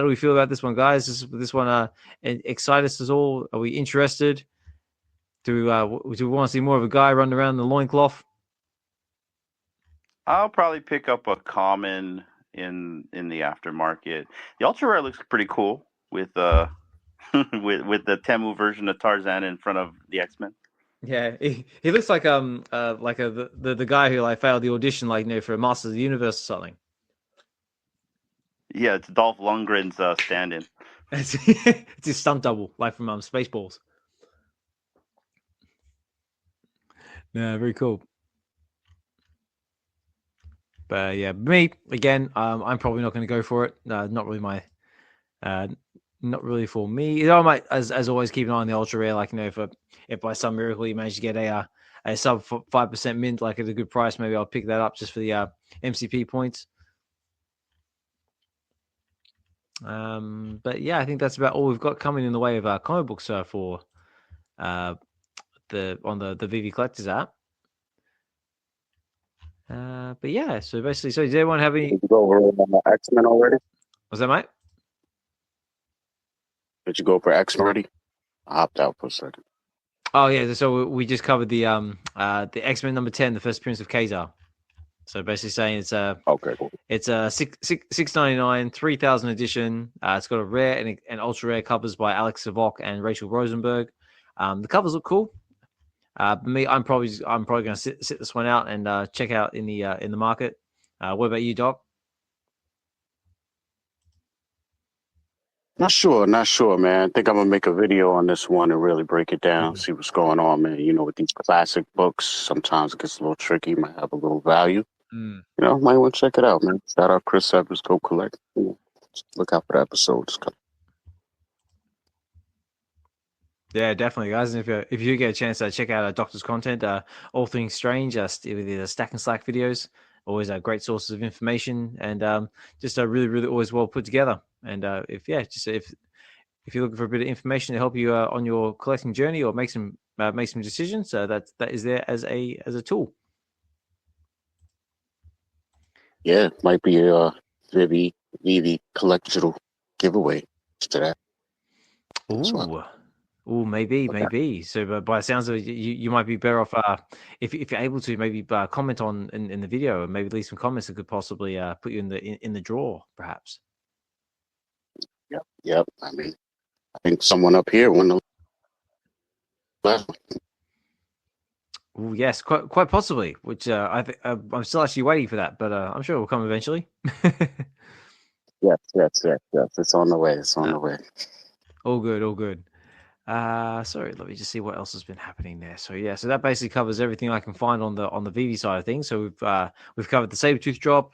do we feel about this one, guys? This one excite us all? Are we interested? Do we want to see more of a guy running around in the loincloth? I'll probably pick up a common in the aftermarket. The ultra rare looks pretty cool with with the Temu version of Tarzan in front of the X-Men. Yeah, he looks like the guy who like failed the audition for Masters of the Universe or something. Yeah, it's Dolph Lundgren's stand-in. It's his stunt double, like from Spaceballs. Yeah, very cool. But yeah, me again. I'm probably not going to go for it. Not really my, not really for me. You know, I might, as always, keep an eye on the ultra rare. Like if by some miracle you manage to get a sub 5% mint, like at a good price, maybe I'll pick that up just for the MCP points. But yeah, I think that's about all we've got coming in the way of comic books for the VeVe Collectors app. But yeah, so basically, so does everyone have any? Did you go over X-Men already? Was that, mate? Did you go for X-Men already? I hopped out for a second. Oh yeah, so we just covered the X-Men number 10, the first appearance of Kazar. So basically saying it's okay, cool. It's a $6.99, 3,000 edition. It's got a rare and ultra rare covers by Alex Savok and Rachel Rosenberg. The covers look cool. Me, I'm probably going to sit this one out and check out in the market. What about you, Doc? Not sure, man. I think I'm gonna make a video on this one and really break it down, see what's going on, man. You know, with these classic books, sometimes it gets a little tricky, might have a little value. You know, might want to check it out, man. Shout out Chris Evers, go collect. You know, look out for the episodes. Yeah, definitely, guys. And if you get a chance to check out Doctor's content, All Things Strange, with the Stack and Slack videos, always great sources of information, and just really, really always well put together. And if you're looking for a bit of information to help you on your collecting journey or make some decisions, that is there as a tool. yeah, might be a VeVe collectible giveaway to that. Ooh, maybe. So, by the sounds of it, you might be better off if you're able to maybe comment on in the video, and maybe leave some comments that could possibly put you in the draw, perhaps. Yep. I mean, I think someone up here won the last one. Oh yes, quite possibly. Which I'm still actually waiting for that, but I'm sure it will come eventually. Yes. It's on the way. The way. All good. Sorry, let me just see what else has been happening there. So that basically covers everything I can find on the VeVe side of things. So we've covered the Sabretooth drop,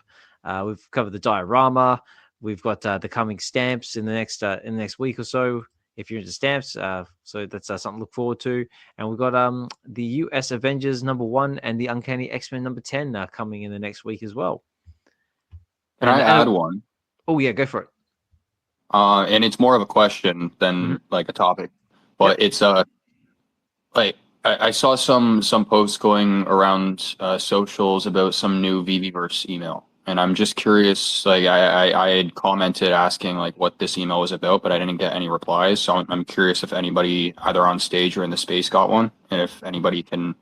we've covered the diorama, we've got the coming stamps in the next week or so. If you're into stamps, so that's something to look forward to. And we've got the US Avengers #1 and the Uncanny X-Men #10 coming in the next week as well. Can I add one? Oh yeah, go for it. And it's more of a question than like a topic, but it's like I saw some posts going around socials about some new VeVeverse email, and I'm just curious. Like I had commented asking like what this email was about, but I didn't get any replies. So I'm curious if anybody either on stage or in the space got one, and if anybody can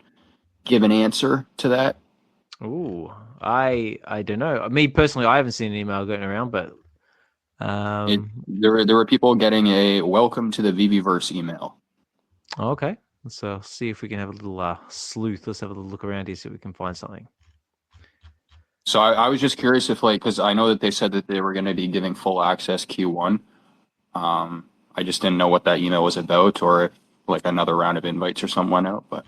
give an answer to that. Ooh, I don't know. Me personally, I haven't seen an email going around, but there were people getting a welcome to the VeVeverse email. Okay, let's see if we can have a little sleuth. Let's have a little look around here, see if we can find something. So I was just curious if because I know that they said that they were going to be giving full access Q1. I just didn't know what that email was about, or if like another round of invites or something went out. But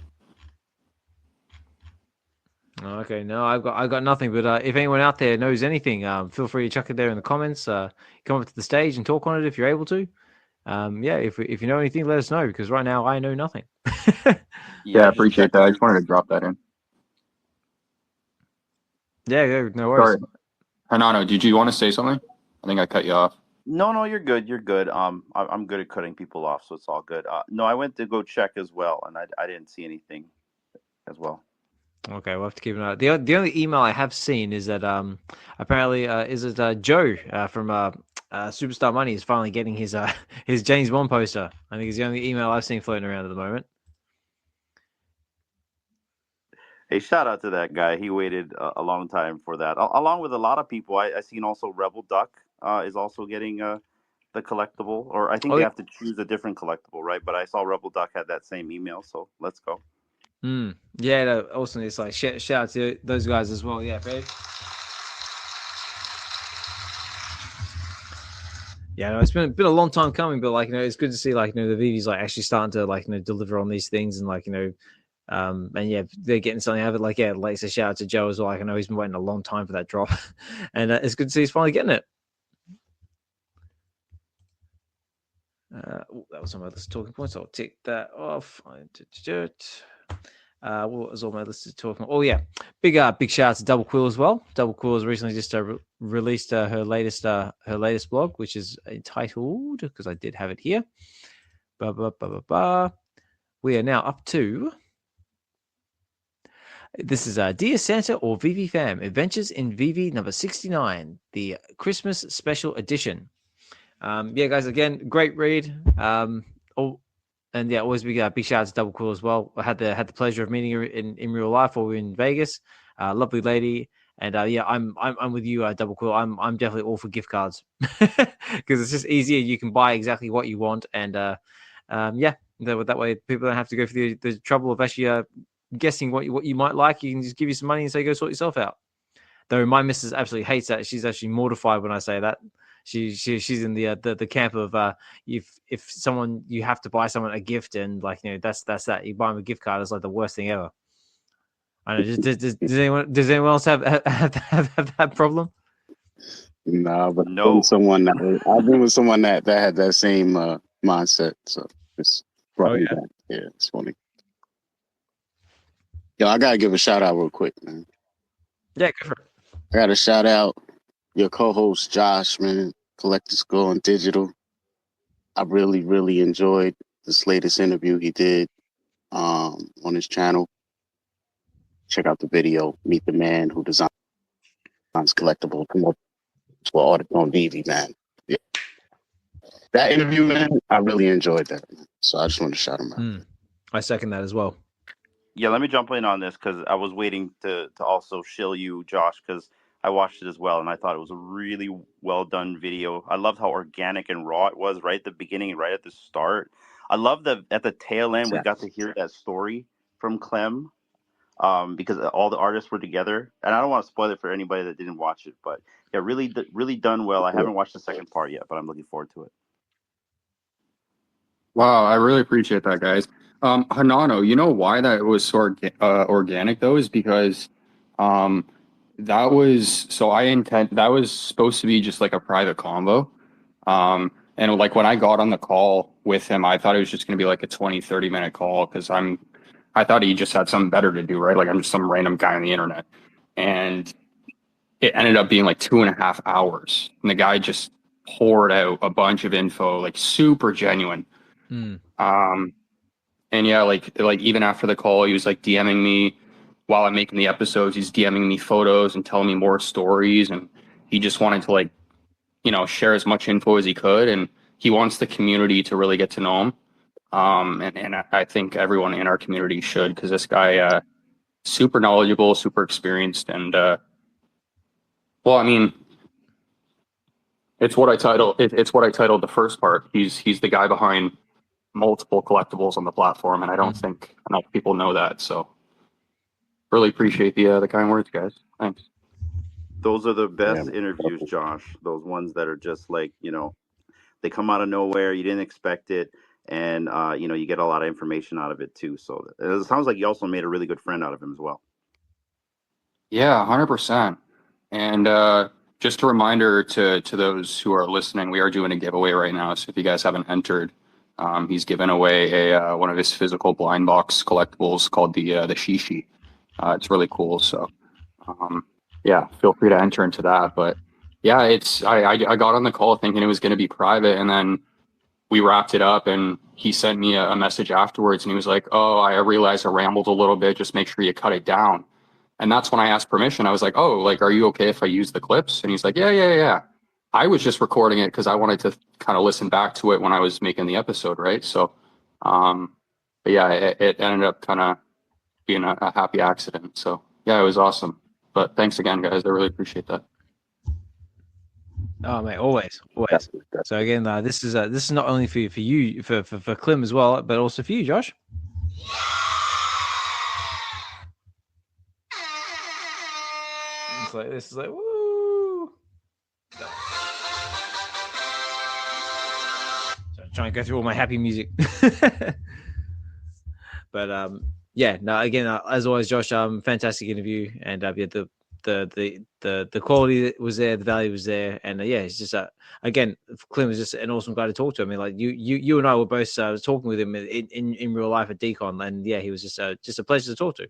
okay, no, I've got nothing. But if anyone out there knows anything, feel free to chuck it there in the comments. Come up to the stage and talk on it if you're able to. If you know anything, let us know, because right now I know nothing. Yeah, I appreciate that. I just wanted to drop that in. Yeah, no worries. Sorry. Hinano, did you want to say something? I think I cut you off. No, you're good. You're good. I'm good at cutting people off, so it's all good. No, I went to go check as well, and I didn't see anything as well. Okay, we'll have to keep an eye. The only email I have seen is that apparently Joe from Superstar Money is finally getting his James Bond poster. I think it's the only email I've seen floating around at the moment. Hey, shout out to that guy. He waited a long time for that. Along with a lot of people, I seen also Rebel Duck is also getting the collectible, or I think they have to choose a different collectible, right? But I saw Rebel Duck had that same email, so let's go. Yeah, no, also it's like shout out to those guys as well. Yeah, babe. Yeah, no, it's been a long time coming, but like it's good to see the VeVe's actually starting to deliver on these things, and and yeah, they're getting something out of it. Like I said, shout out to Joe as well. I know he's been waiting a long time for that drop, and it's good to see he's finally getting it. That was some of the talking points. I'll take that off. What was all my list of talking? Oh yeah, big shout out to Double Quill as well. Double Quill has recently just released her latest blog, which is entitled, because I did have it here. We are now up to. This is Dear Santa or VeVe Fam, Adventures in VeVe number 69, the Christmas special edition. Yeah, guys, again, great read. And yeah, always big shout out to Double Quill as well. I had the pleasure of meeting her in real life while we were in Vegas. Lovely lady, and yeah, I'm with you, Double Quill. I'm definitely all for gift cards because it's just easier. You can buy exactly what you want, and yeah, that way people don't have to go through the trouble of actually guessing what you might like. You can just give you some money and say go sort yourself out. Though my missus absolutely hates that. She's actually mortified when I say that. She's in the camp of if someone, you have to buy someone a gift, and that's that. You buy them a gift card, it's like the worst thing ever. I know. Does anyone else have that problem? Nah, but no. I've been with someone that had that same mindset. So it's brought me back. Yeah, it's funny. Yo, I gotta give a shout out real quick, man. Yeah, go for it. I gotta shout out your co-host Josh, man. Collector's Going Digital. I really, really enjoyed this latest interview he did on his channel. Check out the video. Meet the man who designed Icons Collectible come up to an article on VeVe, man. Yeah. That interview, man, I really enjoyed that. So I just want to shout him out. I second that as well. Yeah, let me jump in on this because I was waiting to also shill you, Josh, because I watched it as well, and I thought it was a really well done video. I loved how organic and raw it was right at the beginning and right at the start. I love that at the tail end we got to hear that story from Clem, because all the artists were together, and I don't want to spoil it for anybody that didn't watch it, but yeah, really done well. I haven't watched the second part yet, but I'm looking forward to it. Wow, I really appreciate that, guys. Hinano, you know why that was so organic though? Is because that was that was supposed to be just like a private convo. And like when I got on the call with him, I thought it was just going to be like a 20-30 minute call because I thought he just had something better to do, right? Like I'm just some random guy on the internet. And it ended up being like 2.5 hours. And the guy just poured out a bunch of info, like super genuine. And yeah, like even after the call, he was like DMing me while I'm making the episodes. He's DMing me photos and telling me more stories. And he just wanted to like, you know, share as much info as he could. And he wants the community to really get to know him. And I think everyone in our community should, because this guy, super knowledgeable, super experienced. And, well, I mean, it's what I titled the first part. He's the guy behind multiple collectibles on the platform, and I don't think enough people know that. So really appreciate the kind words, guys. Thanks. Those are the best interviews, Josh. Those ones that are just like, you know, they come out of nowhere, you didn't expect it, and you know, you get a lot of information out of it too. So it sounds like you also made a really good friend out of him as well. Yeah, 100%. And just a reminder to those who are listening, we are doing a giveaway right now. So if you guys haven't entered, he's given away a one of his physical blind box collectibles called the Shishi. It's really cool. So yeah, feel free to enter into that. But yeah, I got on the call thinking it was going to be private, and then we wrapped it up, and he sent me a message afterwards, and he was like, "Oh, I realized I rambled a little bit. Just make sure you cut it down." And that's when I asked permission. I was like, "Oh, like, are you okay if I use the clips?" And he's like, "Yeah." I was just recording it because I wanted to kind of listen back to it when I was making the episode, right? So, but yeah, it ended up kind of being a happy accident. So yeah, it was awesome. But thanks again, guys. I really appreciate that. Oh, mate, always. So again, this is not only for you, for Clem as well, but also for you, Josh. This is like woo. So I'm trying to go through all my happy music. But yeah, no, again, as always, Josh, fantastic interview, and yeah, the quality was there, the value was there, and yeah, it's just again, Clem was just an awesome guy to talk to. I mean, like you and I were both talking with him in real life at Decon, and yeah, he was just a pleasure to talk to.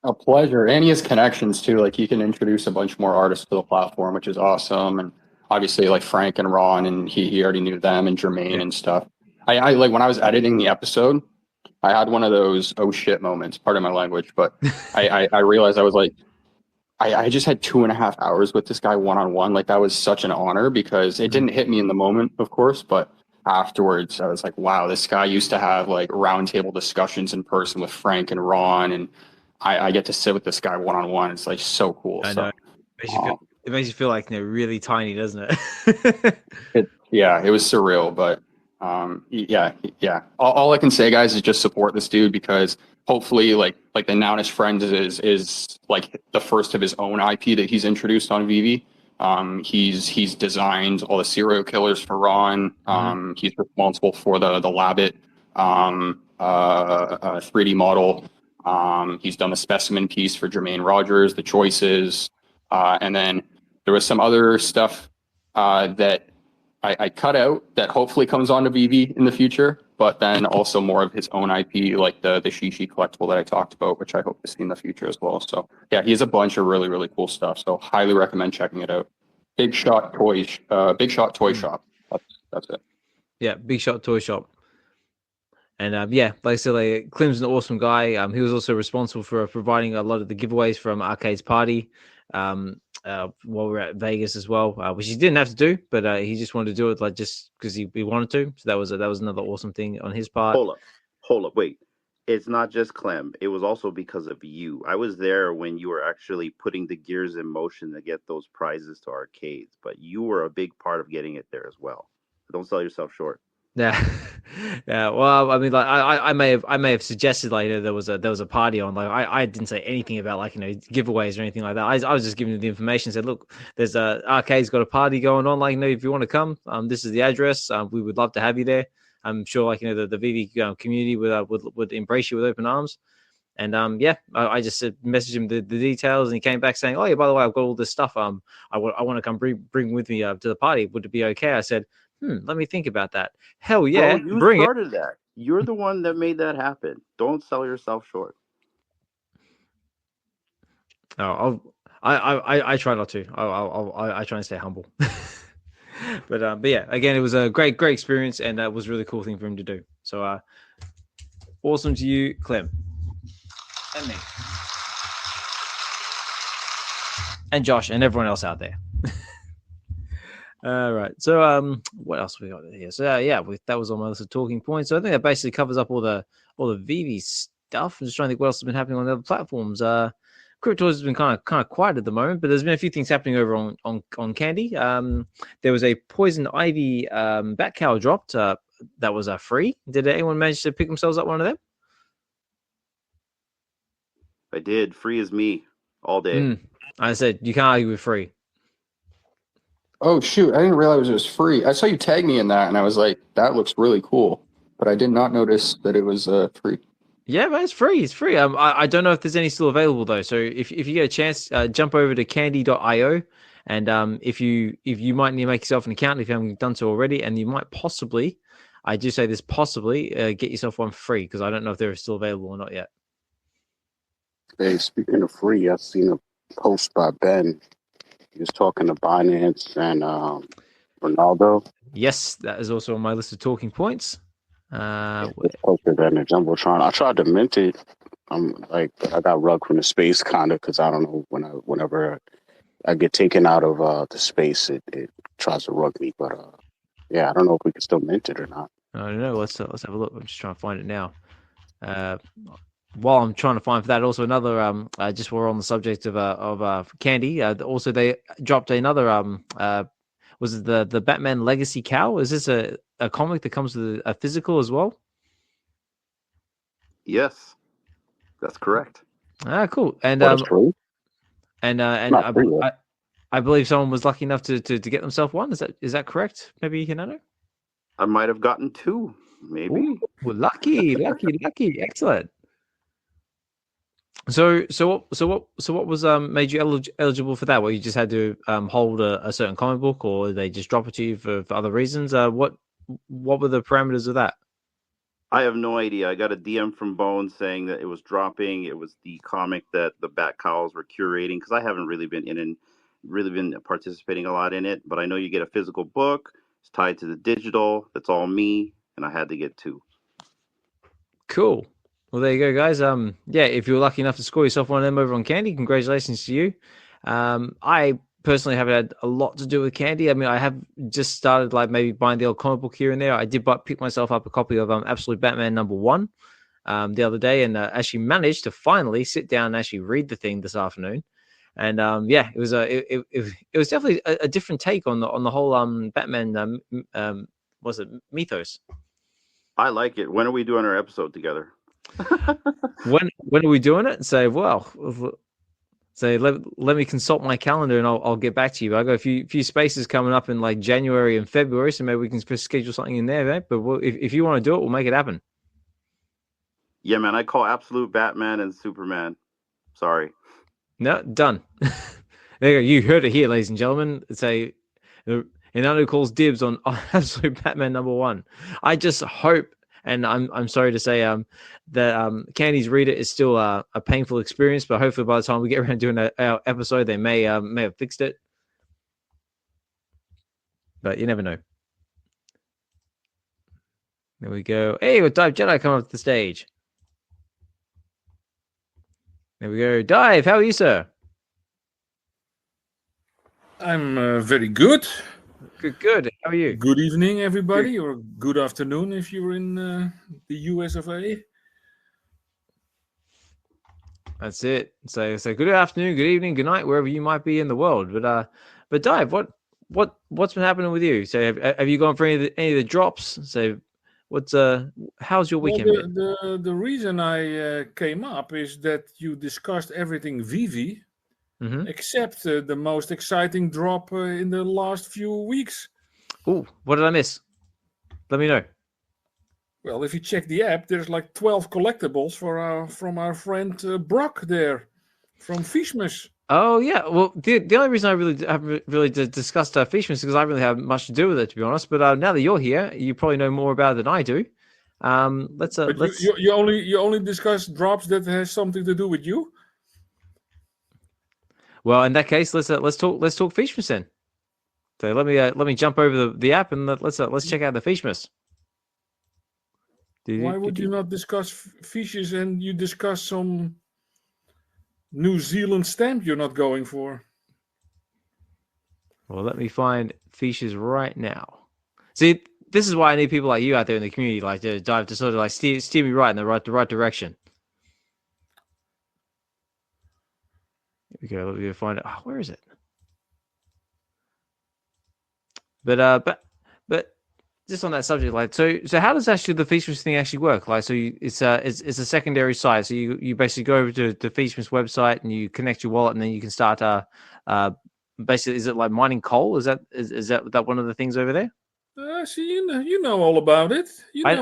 A pleasure, and he has connections too. Like he can introduce a bunch more artists to the platform, which is awesome. And obviously, like Frank and Ron, and he already knew them, and Jermaine and stuff. I like when I was editing the episode, I had one of those oh shit moments, pardon my language, but I realized I was like, I just had 2.5 hours with this guy one-on-one. Like that was such an honor because it didn't hit me in the moment, of course, but afterwards I was like, wow, this guy used to have like roundtable discussions in person with Frank and Ron, and I get to sit with this guy one-on-one. It's like so cool. I know. It makes you feel like, you know, really tiny, doesn't it? Yeah, it was surreal, but yeah. All I can say, guys, is just support this dude because hopefully, like the Nounish Friends is like the first of his own IP that he's introduced on VeVe. He's designed all the serial killers for Ron. He's responsible for the Labbit 3D model. He's done the specimen piece for Jermaine Rogers, the choices, and then there was some other stuff that I cut out that hopefully comes onto VeVe in the future, but then also more of his own IP, like the Shishi collectible that I talked about, which I hope to see in the future as well. So yeah, he has a bunch of really, really cool stuff. So highly recommend checking it out. Big Shot Toy Shop. That's it. Yeah, Big Shot Toy Shop. And yeah, like I said, like, Clem's an awesome guy. He was also responsible for providing a lot of the giveaways from Arcade's party while we were at Vegas as well, which he didn't have to do, but he just wanted to do it like just because he wanted to. So that was another awesome thing on his part. Hold up, wait. It's not just Clem. It was also because of you. I was there when you were actually putting the gears in motion to get those prizes to Arcades, but you were a big part of getting it there as well. Don't sell yourself short. Yeah, yeah. Well, I mean, like I may have suggested like there was a party on. Like I didn't say anything about like giveaways or anything like that. I was just giving them the information. Said, look, there's Arcade's got a party going on. Like, if you want to come, this is the address. We would love to have you there. I'm sure like the VeVe community would embrace you with open arms. And yeah, I just messaged him the details, and he came back saying, oh yeah, by the way, I've got all this stuff. I want to come bring with me to the party. Would it be okay? I said, let me think about that. Hell yeah, Bro, bring it. You started that. You're the one that made that happen. Don't sell yourself short. Oh, I try not to. I try and stay humble. But yeah, again, it was a great experience, and that was a really cool thing for him to do. So awesome to you, Clem, and me, and Josh, and everyone else out there. All right. So what else we got here? So yeah, that was on my list of talking points. So I think that basically covers up all the VeVe stuff. I'm just trying to think what else has been happening on the other platforms. Crypto has been kind of quiet at the moment, but there's been a few things happening over on Candy. There was a Poison Ivy bat cowl dropped that was free. Did anyone manage to pick themselves up one of them? I did. Free as me all day. I said you can't argue with free. Oh shoot! I didn't realize it was free. I saw you tag me in that, and I was like, "That looks really cool," but I did not notice that it was free. Yeah, man, it's free. It's free. I don't know if there's any still available though. So if you get a chance, jump over to candy.io, and if you might need to make yourself an account if you haven't done so already, and you might possibly, I do say this possibly, get yourself one for free because I don't know if they're still available or not yet. Hey, speaking of free, I've seen a post by Ben. He was talking to Binance and Ronaldo. Yes, that is also on my list of talking points. Posted that in the Jumbotron. I tried to mint it. I got rugged from the space kind of because I don't know whenever I get taken out of the space, it tries to rug me. But yeah, I don't know if we can still mint it or not. I don't know. Let's have a look. I'm just trying to find it now. While I'm trying to find for that, also another just while we're on the subject of Candy, also they dropped another was it the Batman Legacy Cow? Is this a comic that comes with a physical as well? Yes, that's correct. Cool. And I believe someone was lucky enough to get themselves one. Is that correct? Maybe Hinano? I might have gotten two, maybe. Ooh, well, lucky. Excellent. So what was made you eligible for that? Well, you just had to hold a certain comic book, or they just drop it to you for other reasons? What were the parameters of that? I have no idea. I got a DM from Bones saying that it was dropping. It was the comic that the Bat Cowls were curating because I haven't really been participating a lot in it. But I know you get a physical book. It's tied to the digital. That's all me, and I had to get two. Cool. Well, there you go, guys. Yeah, if you're lucky enough to score yourself one of them over on Candy, congratulations to you. I personally haven't had a lot to do with Candy. I mean, I have just started like maybe buying the old comic book here and there. I did pick myself up a copy of Absolute Batman #1 the other day, and actually managed to finally sit down and actually read the thing this afternoon. And yeah, it was it was definitely a different take on the whole Batman was it mythos. I like it. When are we doing our episode together? when are we doing it? Say, well, let me consult my calendar and I'll get back to you. I got a few spaces coming up in like January and February, so maybe we can schedule something in there, right? But if you want to do it, we'll make it happen. Yeah, man. I call Absolute Batman and Superman. Sorry. No, done. There you go. You heard it here, ladies and gentlemen. Hinano calls dibs on Absolute Batman #1. I just hope. And I'm sorry to say that Candy's reader is still a painful experience, but hopefully by the time we get around doing our episode, they may have fixed it. But you never know. There we go. Hey, with Dive Jedi coming up to the stage. There we go. Dive, how are you, sir? I'm very good. Good. How are you? Good evening, everybody, or good afternoon if you're in the US of A. That's it. So good afternoon, good evening, good night, wherever you might be in the world. But Dive, what's been happening with you? So have you gone for any of the drops? So how's your weekend been? The reason I came up is that you discussed everything VeVe, except the most exciting drop in the last few weeks. Oh, what did I miss? Let me know. Well, if you check the app, there's like 12 collectibles from our friend Brock there, from Feeshes. Oh yeah, well the only reason I haven't really discussed Feeshes is because I really haven't much to do with it, to be honest. But now that you're here, you probably know more about it than I do. Let's. You only discuss drops that has something to do with you. Well, in that case, let's talk Feeshes then. So let me jump over the app and let's check out the Feeshes. Why would you not discuss Feeshes and you discuss some New Zealand stamp you're not going for? Well, let me find Feeshes right now. See, this is why I need people like you out there in the community, like to dive to sort of like steer me right in the right direction. Here we go. Let me go find it. Oh, where is it? But just on that subject, like so how does actually the Feeshes thing actually work? Like, so it's a secondary site. So you basically go over to the Feeshes website and you connect your wallet, and then you can start basically, is it like mining coal? Is that one of the things over there? See, you know all about it. I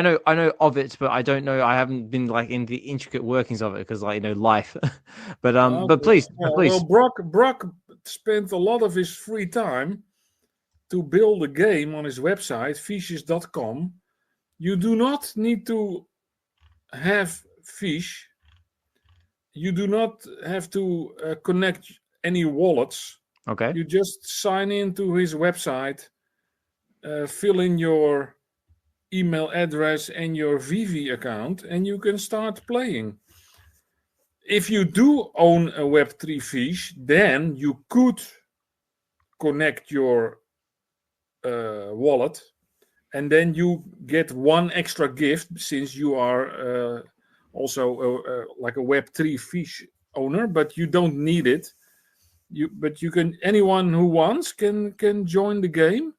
know of it, but I don't know. I haven't been like in the intricate workings of it because, like, life. But please. Well, Brock spent a lot of his free time to build a game on his website, Feeshes.com. You do not need to have Feesh. You do not have to connect any wallets. Okay. You just sign into his website, fill in your email address and your VeVe account, and you can start playing. If you do own a Web3 Feesh, then you could connect your wallet, and then you get one extra gift since you are also like a Web3 Feesh owner, but you don't need it. Anyone who wants can join the game,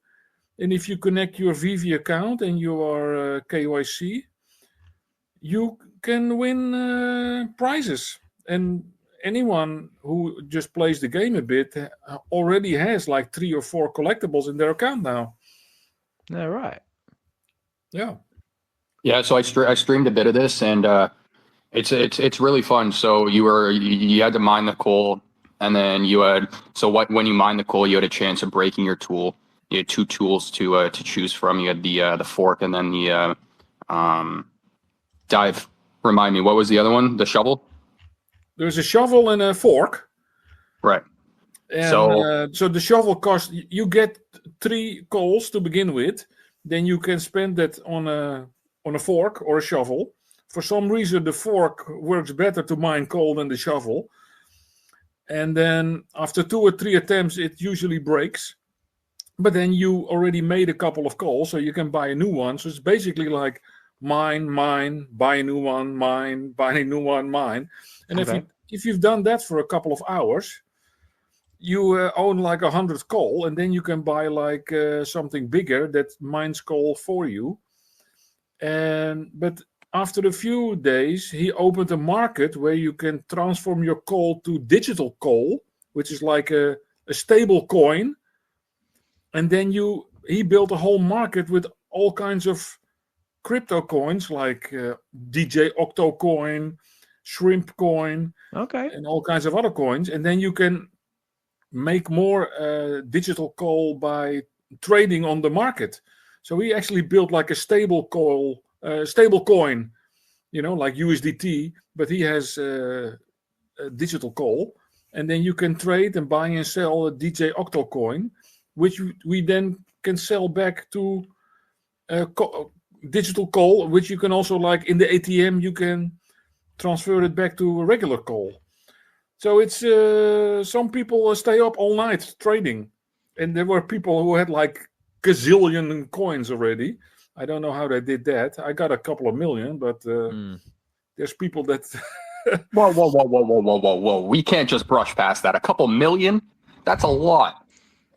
and if you connect your VeVe account and you are KYC, you can win prizes. And anyone who just plays the game a bit already has like 3 or 4 collectibles in their account now. All right. Yeah. Yeah. So I streamed a bit of this, and it's really fun. So you had to mine the coal, and then when you mine the coal, you had a chance of breaking your tool. You had 2 tools to choose from. You had the fork, and then the dive. Remind me, what was the other one? The shovel. There's a shovel and a fork. Right. And, so the shovel costs, you get 3 coals to begin with. Then you can spend that on a fork or a shovel. For some reason, the fork works better to mine coal than the shovel. And then after 2 or 3 attempts, it usually breaks. But then you already made a couple of coals, so you can buy a new one. So it's basically like mine, buy a new one, mine, buy a new one, mine. And if you've done that for a couple of hours, you own like 100 coal, and then you can buy like something bigger that mines coal for you. But after a few days, he opened a market where you can transform your coal to digital coal, which is like a stable coin. And then he built a whole market with all kinds of crypto coins like DJ Octo coin, Shrimp coin, and all kinds of other coins. And then you can make more digital coal by trading on the market. So he actually built like a stable coin, like USDT, but he has a digital coal. And then you can trade and buy and sell a DJ Octo coin, which we then can sell back to digital coal, which you can also, like in the ATM, you can transfer it back to a regular coal. So it's some people stay up all night trading, and there were people who had like gazillion coins already. I don't know how they did that. I got a couple of million, but there's people that. Whoa! We can't just brush past that. A couple million? That's a lot.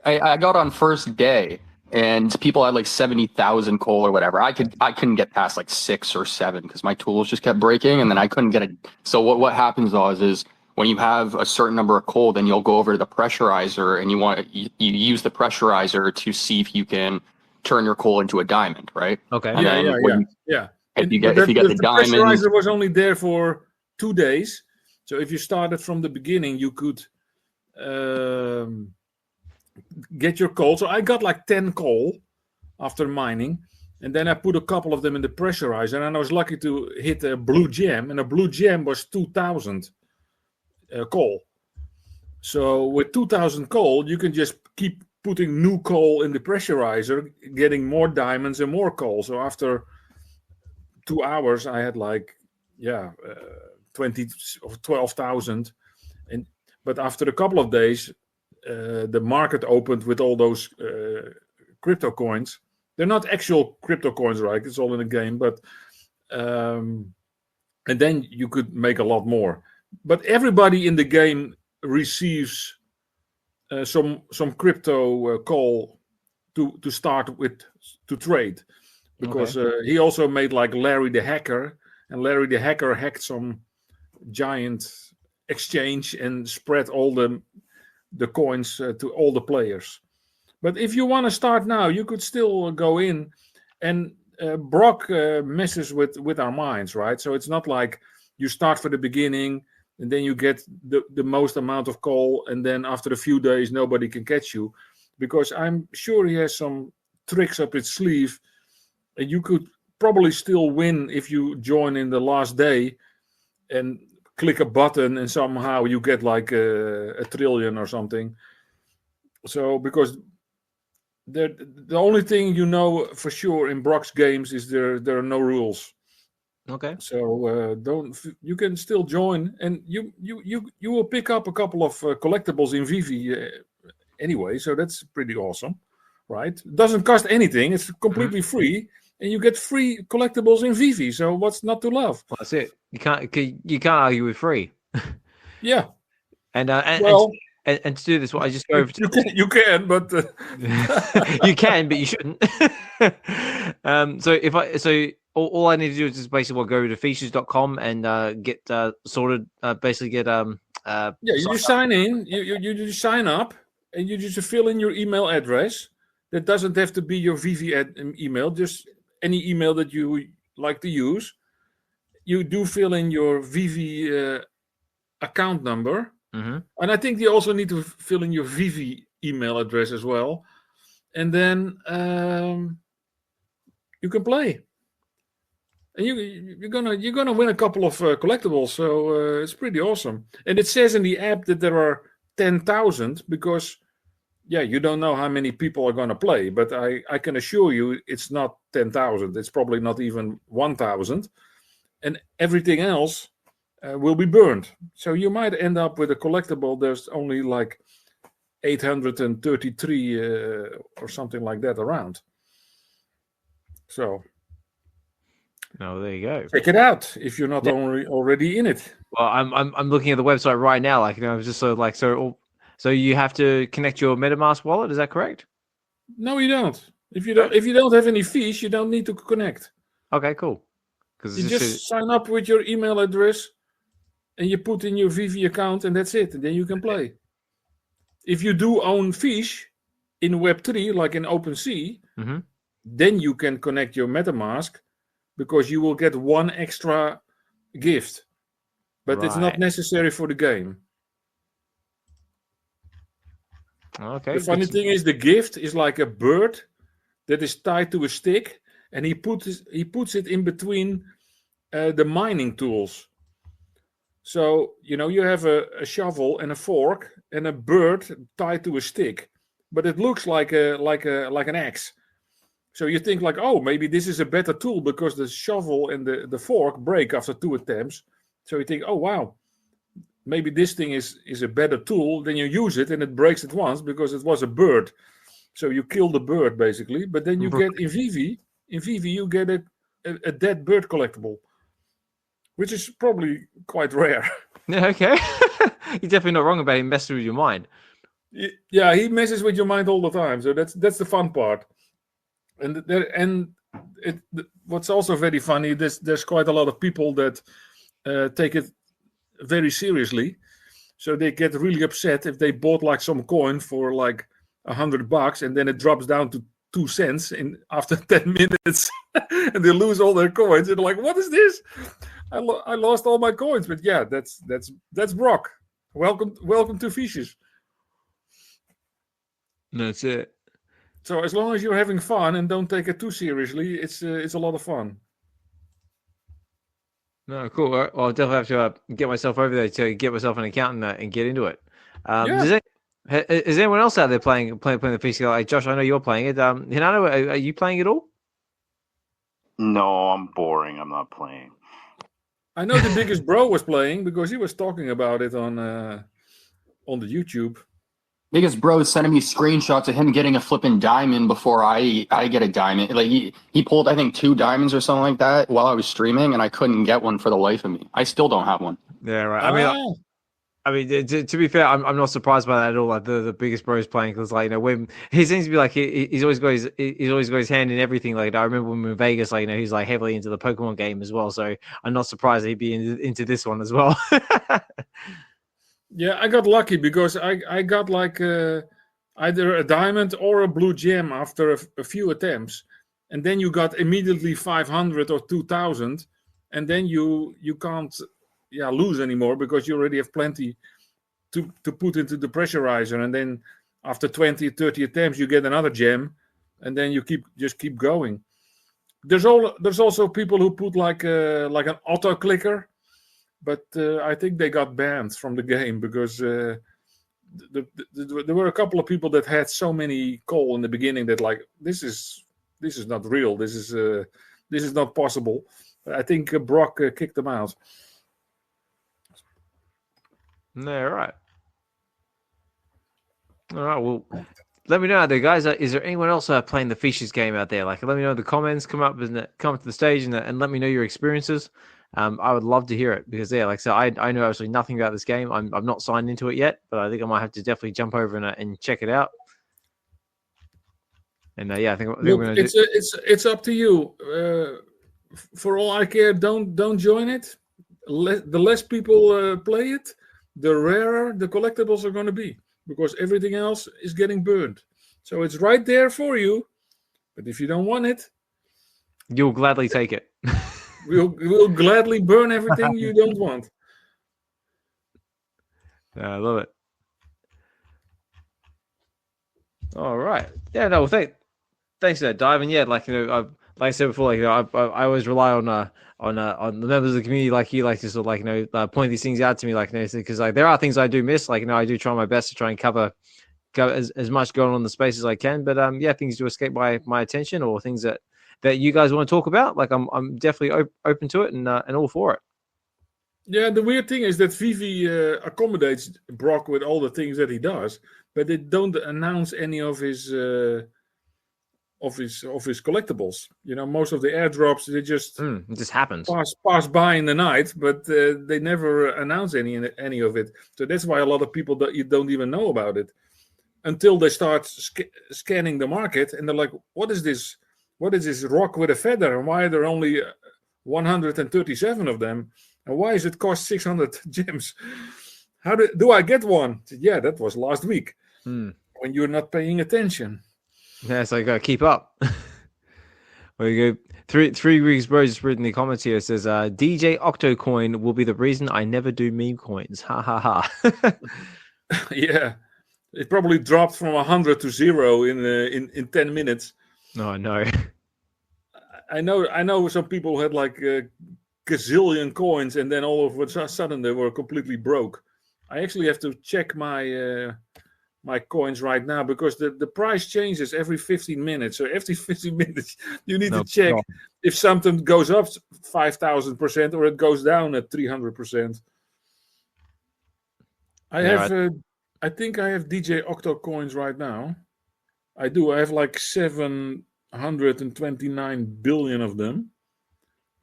I got on first day, and people had like 70,000 coal or whatever. I couldn't get past like 6 or 7 because my tools just kept breaking, and then I couldn't get it. So what happens is when you have a certain number of coal, then you'll go over to the pressurizer, and you use the pressurizer to see if you can turn your coal into a diamond, right? Okay. And Yeah. If you get the diamond, the pressurizer was only there for 2 days. So if you started from the beginning, you could get your coal. So I got like 10 coal after mining, and then I put a couple of them in the pressurizer, and I was lucky to hit a blue gem, and a blue gem was 2,000 coal. So with 2,000 coal, you can just keep putting new coal in the pressurizer, getting more diamonds and more coal. So after 2 hours, I had like 20 or 12,000, but after a couple of days, the market opened with all those crypto coins. They're not actual crypto coins, right? It's all in the game, but and then you could make a lot more. But everybody in the game receives some crypto coal to start with to trade, because he also made like Larry the Hacker, and Larry the Hacker hacked some giant exchange and spread all the coins to all the players. But if you want to start now, you could still go in, and Brock messes with our minds, right? So it's not like you start from the beginning and then you get the most amount of coal, and then after a few days nobody can catch you, because I'm sure he has some tricks up his sleeve, and you could probably still win if you join in the last day and click a button and somehow you get like a trillion or something. So because the only thing you know for sure in Brock's games is there are no rules. Okay. So you can still join, and you will pick up a couple of collectibles in VeVe anyway. So that's pretty awesome, right? It doesn't cost anything. It's completely free, and you get free collectibles in VeVe. So what's not to love? Well, that's it. You can't argue with free. Yeah. And to do this, what I just go over to you can, but you can, but you shouldn't. So all I need to do is just basically go to Feeshes.com and get sorted. Basically get you just sign in. You just sign up, and you just fill in your email address. That doesn't have to be your VeVe email. Just any email that you like to use. You do fill in your VeVe account number. Mm-hmm. And I think you also need to fill in your VeVe email address as well. And then you can play. And you're gonna win a couple of collectibles. So it's pretty awesome. And it says in the app that there are 10,000 because, you don't know how many people are gonna play. But I can assure you it's not 10,000. It's probably not even 1,000. And everything else will be burned. So you might end up with a collectible. There's only like 833 or something like that around. So, there you go. Check it out if you're not already in it. Well, I'm looking at the website right now. Like, I was just so you have to connect your MetaMask wallet. Is that correct? No, you don't. If you don't have any fees, you don't need to connect. Okay, cool. Because you just sign up with your email address, and you put in your VeVe account, and that's it. And then you can play. If you do own Fish in Web 3, like in OpenSea, then you can connect your MetaMask, because you will get one extra gift. But it's not necessary for the game. Okay. The funny thing is, the gift is like a bird that is tied to a stick, and he puts it in between the mining tools. So, you have a shovel and a fork and a bird tied to a stick, but it looks like an axe. So you think like, oh, maybe this is a better tool because the shovel and the fork break after 2 attempts. So you think, oh, wow, maybe this thing is a better tool. Then you use it and it breaks at once because it was a bird. So you kill the bird basically. But then you get in VeVe you get a dead bird collectible, which is probably quite rare. Yeah, okay. You're definitely not wrong about him messing with your mind. Yeah, he messes with your mind all the time. So that's the fun part. And what's also very funny, there's quite a lot of people that take it very seriously. So they get really upset if they bought like some coin for like $100 and then it drops down to 2 cents after 10 minutes and they lose all their coins. And they're like, what is this? I lost all my coins. But yeah, that's Brock. Welcome to Feeshes. That's it. So as long as you're having fun and don't take it too seriously, it's a lot of fun. No, cool. Well, I'll definitely have to get myself over there to get myself an account and get into it. Is anyone else out there playing the Feeshes? Like Josh, I know you're playing it. Hinano, are you playing it all? No, I'm boring. I'm not playing. I know the biggest bro was playing because he was talking about it on the YouTube. Biggest bro sending me screenshots of him getting a flipping diamond before I get a diamond. Like he pulled, I think, 2 diamonds or something like that while I was streaming, and I couldn't get one for the life of me. I still don't have one. Yeah, right. I mean, to be fair, I'm not surprised by that at all. Like the biggest bro's playing because, like, when he seems to be like he's always got his hand in everything. Like I remember when we were in Vegas, like he's like heavily into the Pokemon game as well. So I'm not surprised that he'd be into this one as well. Yeah, I got lucky because I got like either a diamond or a blue gem after a few attempts, and then you got immediately 500 or 2,000, and then you can't lose anymore because you already have plenty to put into the pressurizer, and then after 20, 30 attempts you get another gem, and then you keep going. There's also people who put like an auto clicker. But I think they got banned from the game because there were a couple of people that had so many coal in the beginning that like this is not real. This is not possible. I think Brock kicked them out. No, right. All right. Well, let me know out there, guys. Is there anyone else playing the Feeshes game out there? Like, let me know in the comments. Come up to the stage and let me know your experiences. I would love to hear it because like I said, I know absolutely nothing about this game. I'm not signed into it yet, but I think I might have to definitely jump over and check it out. And I think it's up to you. For all I care, don't join it. The less people play it, the rarer the collectibles are going to be because everything else is getting burned. So it's right there for you, but if you don't want it, you'll gladly take it. We'll gladly burn everything you don't want. I love it. All right. Yeah. No. Thanks for that dive. And yeah, like like I said before, like I always rely on the members of the community like you, like to sort of like point these things out to me, like because like there are things I do miss. Like I do try my best to try and cover as much going on in the space as I can. But things do escape my attention or things that you guys want to talk about, like I'm definitely open to it and all for it. Yeah, the weird thing is that VeVe accommodates Brock with all the things that he does, but they don't announce any of his collectibles. Most of the airdrops they just it just happens pass by in the night, but they never announce any of it. So that's why a lot of people don't even know about it until they start scanning the market and they're like, what is this? What is this rock with a feather? And why are there only 137 of them? And why does it cost 600 gems? How do I get one? Yeah, that was last week when you're not paying attention. Yeah, so you got to keep up. Well, you go. Three weeks, bro. Just written in the comments here. It says, DJ Octocoin will be the reason I never do meme coins. Ha ha ha. Yeah, it probably dropped from 100 to 0 in 10 minutes. No, no. I know some people had like a gazillion coins and then all of a sudden they were completely broke. I actually have to check my my coins right now because the price changes every 15 minutes. So every 15 minutes, you need to check if something goes up 5,000% or it goes down at 300%. I think I have DJ Octo coins right now. I do. I have like 729 billion of them,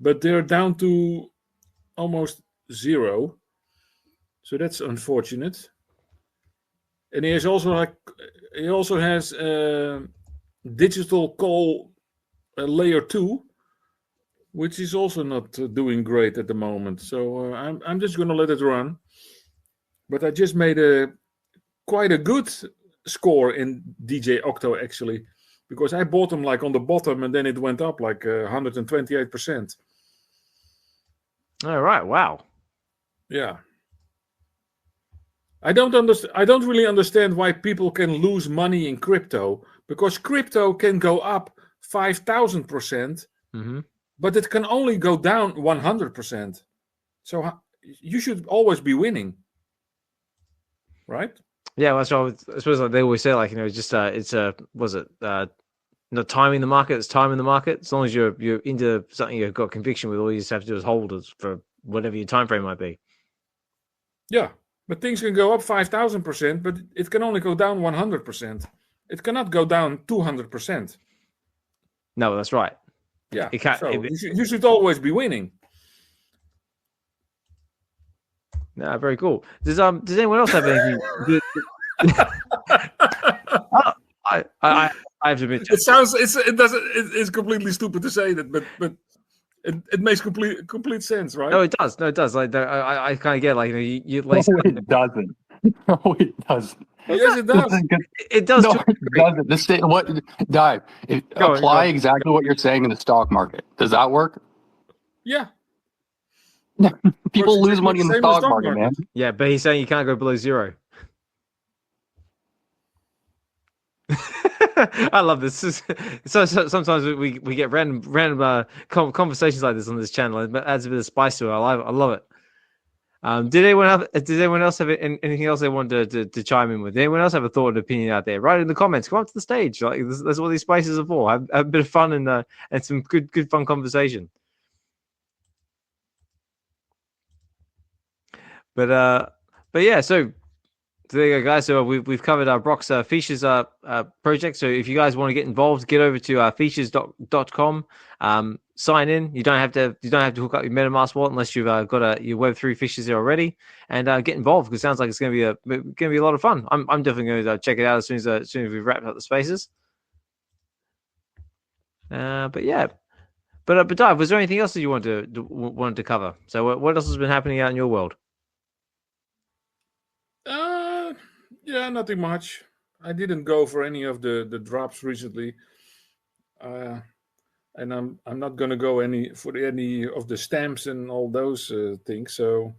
but they're down to almost zero. So that's unfortunate. And he also has digital call layer 2, which is also not doing great at the moment. So I'm just going to let it run. But I just made quite a good score in DJ Octo actually, because I bought them like on the bottom and then it went up like 128%. All right, wow. Yeah. I don't really understand why people can lose money in crypto, because crypto can go up 5,000%, but it can only go down 100%. So you should always be winning, right? Yeah, well, that's what I suppose. Like they always say, like just not timing the market. It's timing the market. As long as you're into something you've got conviction with, all you just have to do is hold it for whatever your time frame might be. Yeah. But things can go up 5,000%, but it can only go down 100%. It cannot go down 200%. No, that's right. Yeah, you should always be winning. No, very cool. Does anyone else have anything? I have to admit, it's completely stupid to say that, but it makes complete sense, right? No, it does. Like I kind of get like you No, it doesn't. No, it doesn't. Yes, it does. It does. No, it doesn't. Dive. Apply exactly what you're saying in the stock market. Does that work? Yeah. People lose money in the stock market, man. Yeah, but he's saying you can't go below zero. I love this. So sometimes we get random conversations like this on this channel. It adds a bit of spice to it. I love it. Did anyone else have anything else they wanted to chime in with? Did anyone else have a thought and opinion out there? Write it in the comments. Come up to the stage. Like that's what these spaces are for. Have a bit of fun and some good fun conversation. But yeah. So there you go, guys. So we've covered our Brock's Feeshes project. So if you guys want to get involved, get over to feeshes.com. Sign in. You don't have to hook up your MetaMask wallet unless you've got your Web 3 Feeshes there already, and get involved because it sounds like it's going to be a lot of fun. I'm definitely going to check it out as soon as we've wrapped up the spaces. But yeah. But Dive, was there anything else that you wanted to cover? So what else has been happening out in your world? Yeah, nothing much. I didn't go for any of the drops recently, and I'm not gonna go for any of the stamps and all those things. So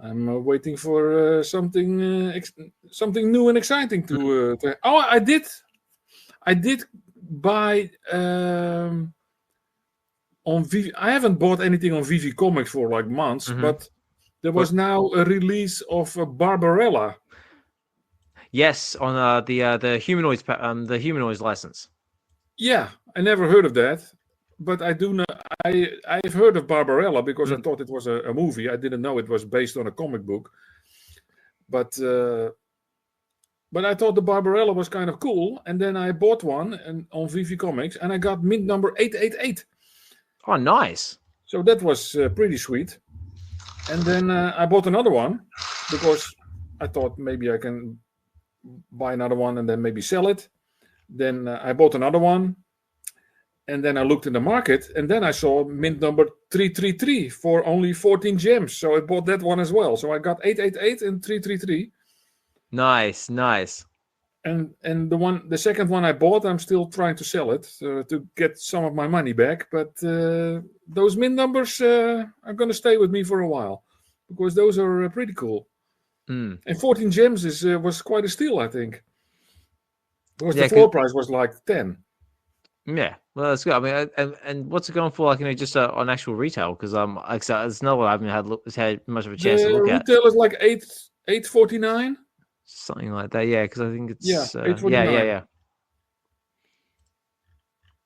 I'm waiting for something new and exciting to. Oh, I did buy on VeVe. I haven't bought anything on VeVe Comics for like months, but there was now a release of Barbarella. Yes, on the humanoids the humanoids license. Yeah, I never heard of that, but I do know. I've heard of Barbarella because I thought it was a movie. I didn't know it was based on a comic book. But I thought the Barbarella was kind of cool, and then I bought one on VeVe Comics, and I got mint number 888. Oh, nice! So that was pretty sweet. And then I bought another one because I thought maybe I can buy another one and then maybe sell it. Then I bought another one, and then I looked in the market, and then I saw mint number 333 for only 14 gems. So I bought that one as well. So I got 888 and 333. Nice. And the second one I bought, I'm still trying to sell it to get some of my money back. But those mint numbers are going to stay with me for a while because those are pretty cool. And 14 gems was quite a steal, I think. Because the floor price was like 10. Yeah, well, that's good. I mean, and what's it going for? Like, just on actual retail? Because like it's another one I haven't had much of a chance to look at. Retail is like $8.49. something like that. Yeah, because I think it's Yeah, 849. yeah.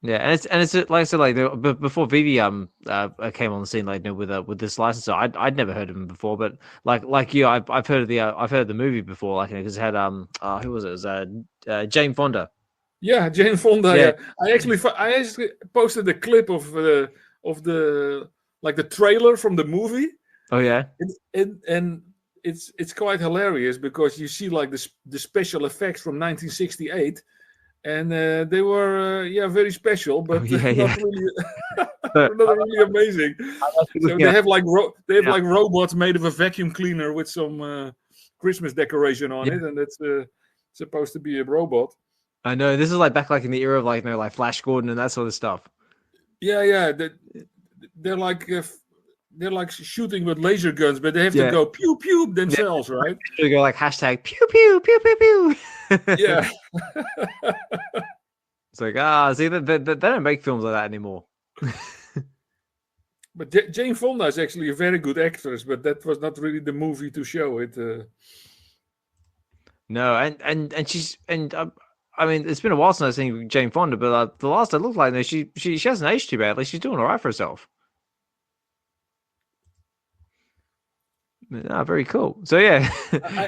Yeah, and it's like I said, like before VeVe came on the scene, like with this licensor, I'd never heard of him before, but like you, I've heard of the movie before, like because it had who was it? It was Jane Fonda. Yeah, Jane Fonda. Yeah. I actually posted a clip of the like the trailer from the movie. Oh yeah, and it's quite hilarious because you see like the special effects from 1968. And they were very special, but not really amazing. So they have like like robots made of a vacuum cleaner with some Christmas decoration on it, and it's supposed to be a robot. I know this is like back like in the era of like like Flash Gordon and that sort of stuff. Yeah. They're like shooting with laser guns, but they have to go pew pew themselves, right? They go like hashtag pew pew pew pew pew. Yeah. It's like see they don't make films like that anymore. But Jane Fonda is actually a very good actress, but that was not really the movie to show it. No, and she's I mean, it's been a while since I've seen Jane Fonda, but the last I looked like, she hasn't aged too badly. She's doing all right for herself. Very cool. So yeah,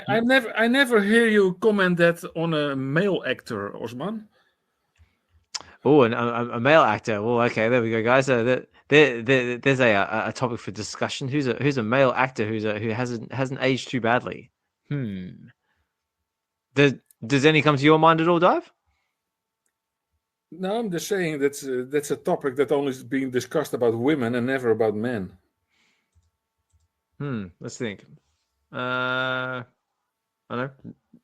I never hear you comment that on a male actor, Osman. Oh, and a male actor. Well, okay, there we go, guys. There's a topic for discussion. Who's a male actor who hasn't aged too badly? Does any come to your mind at all, Dive? No, I'm just saying that's a topic that only is being discussed about women and never about men. Let's think. I don't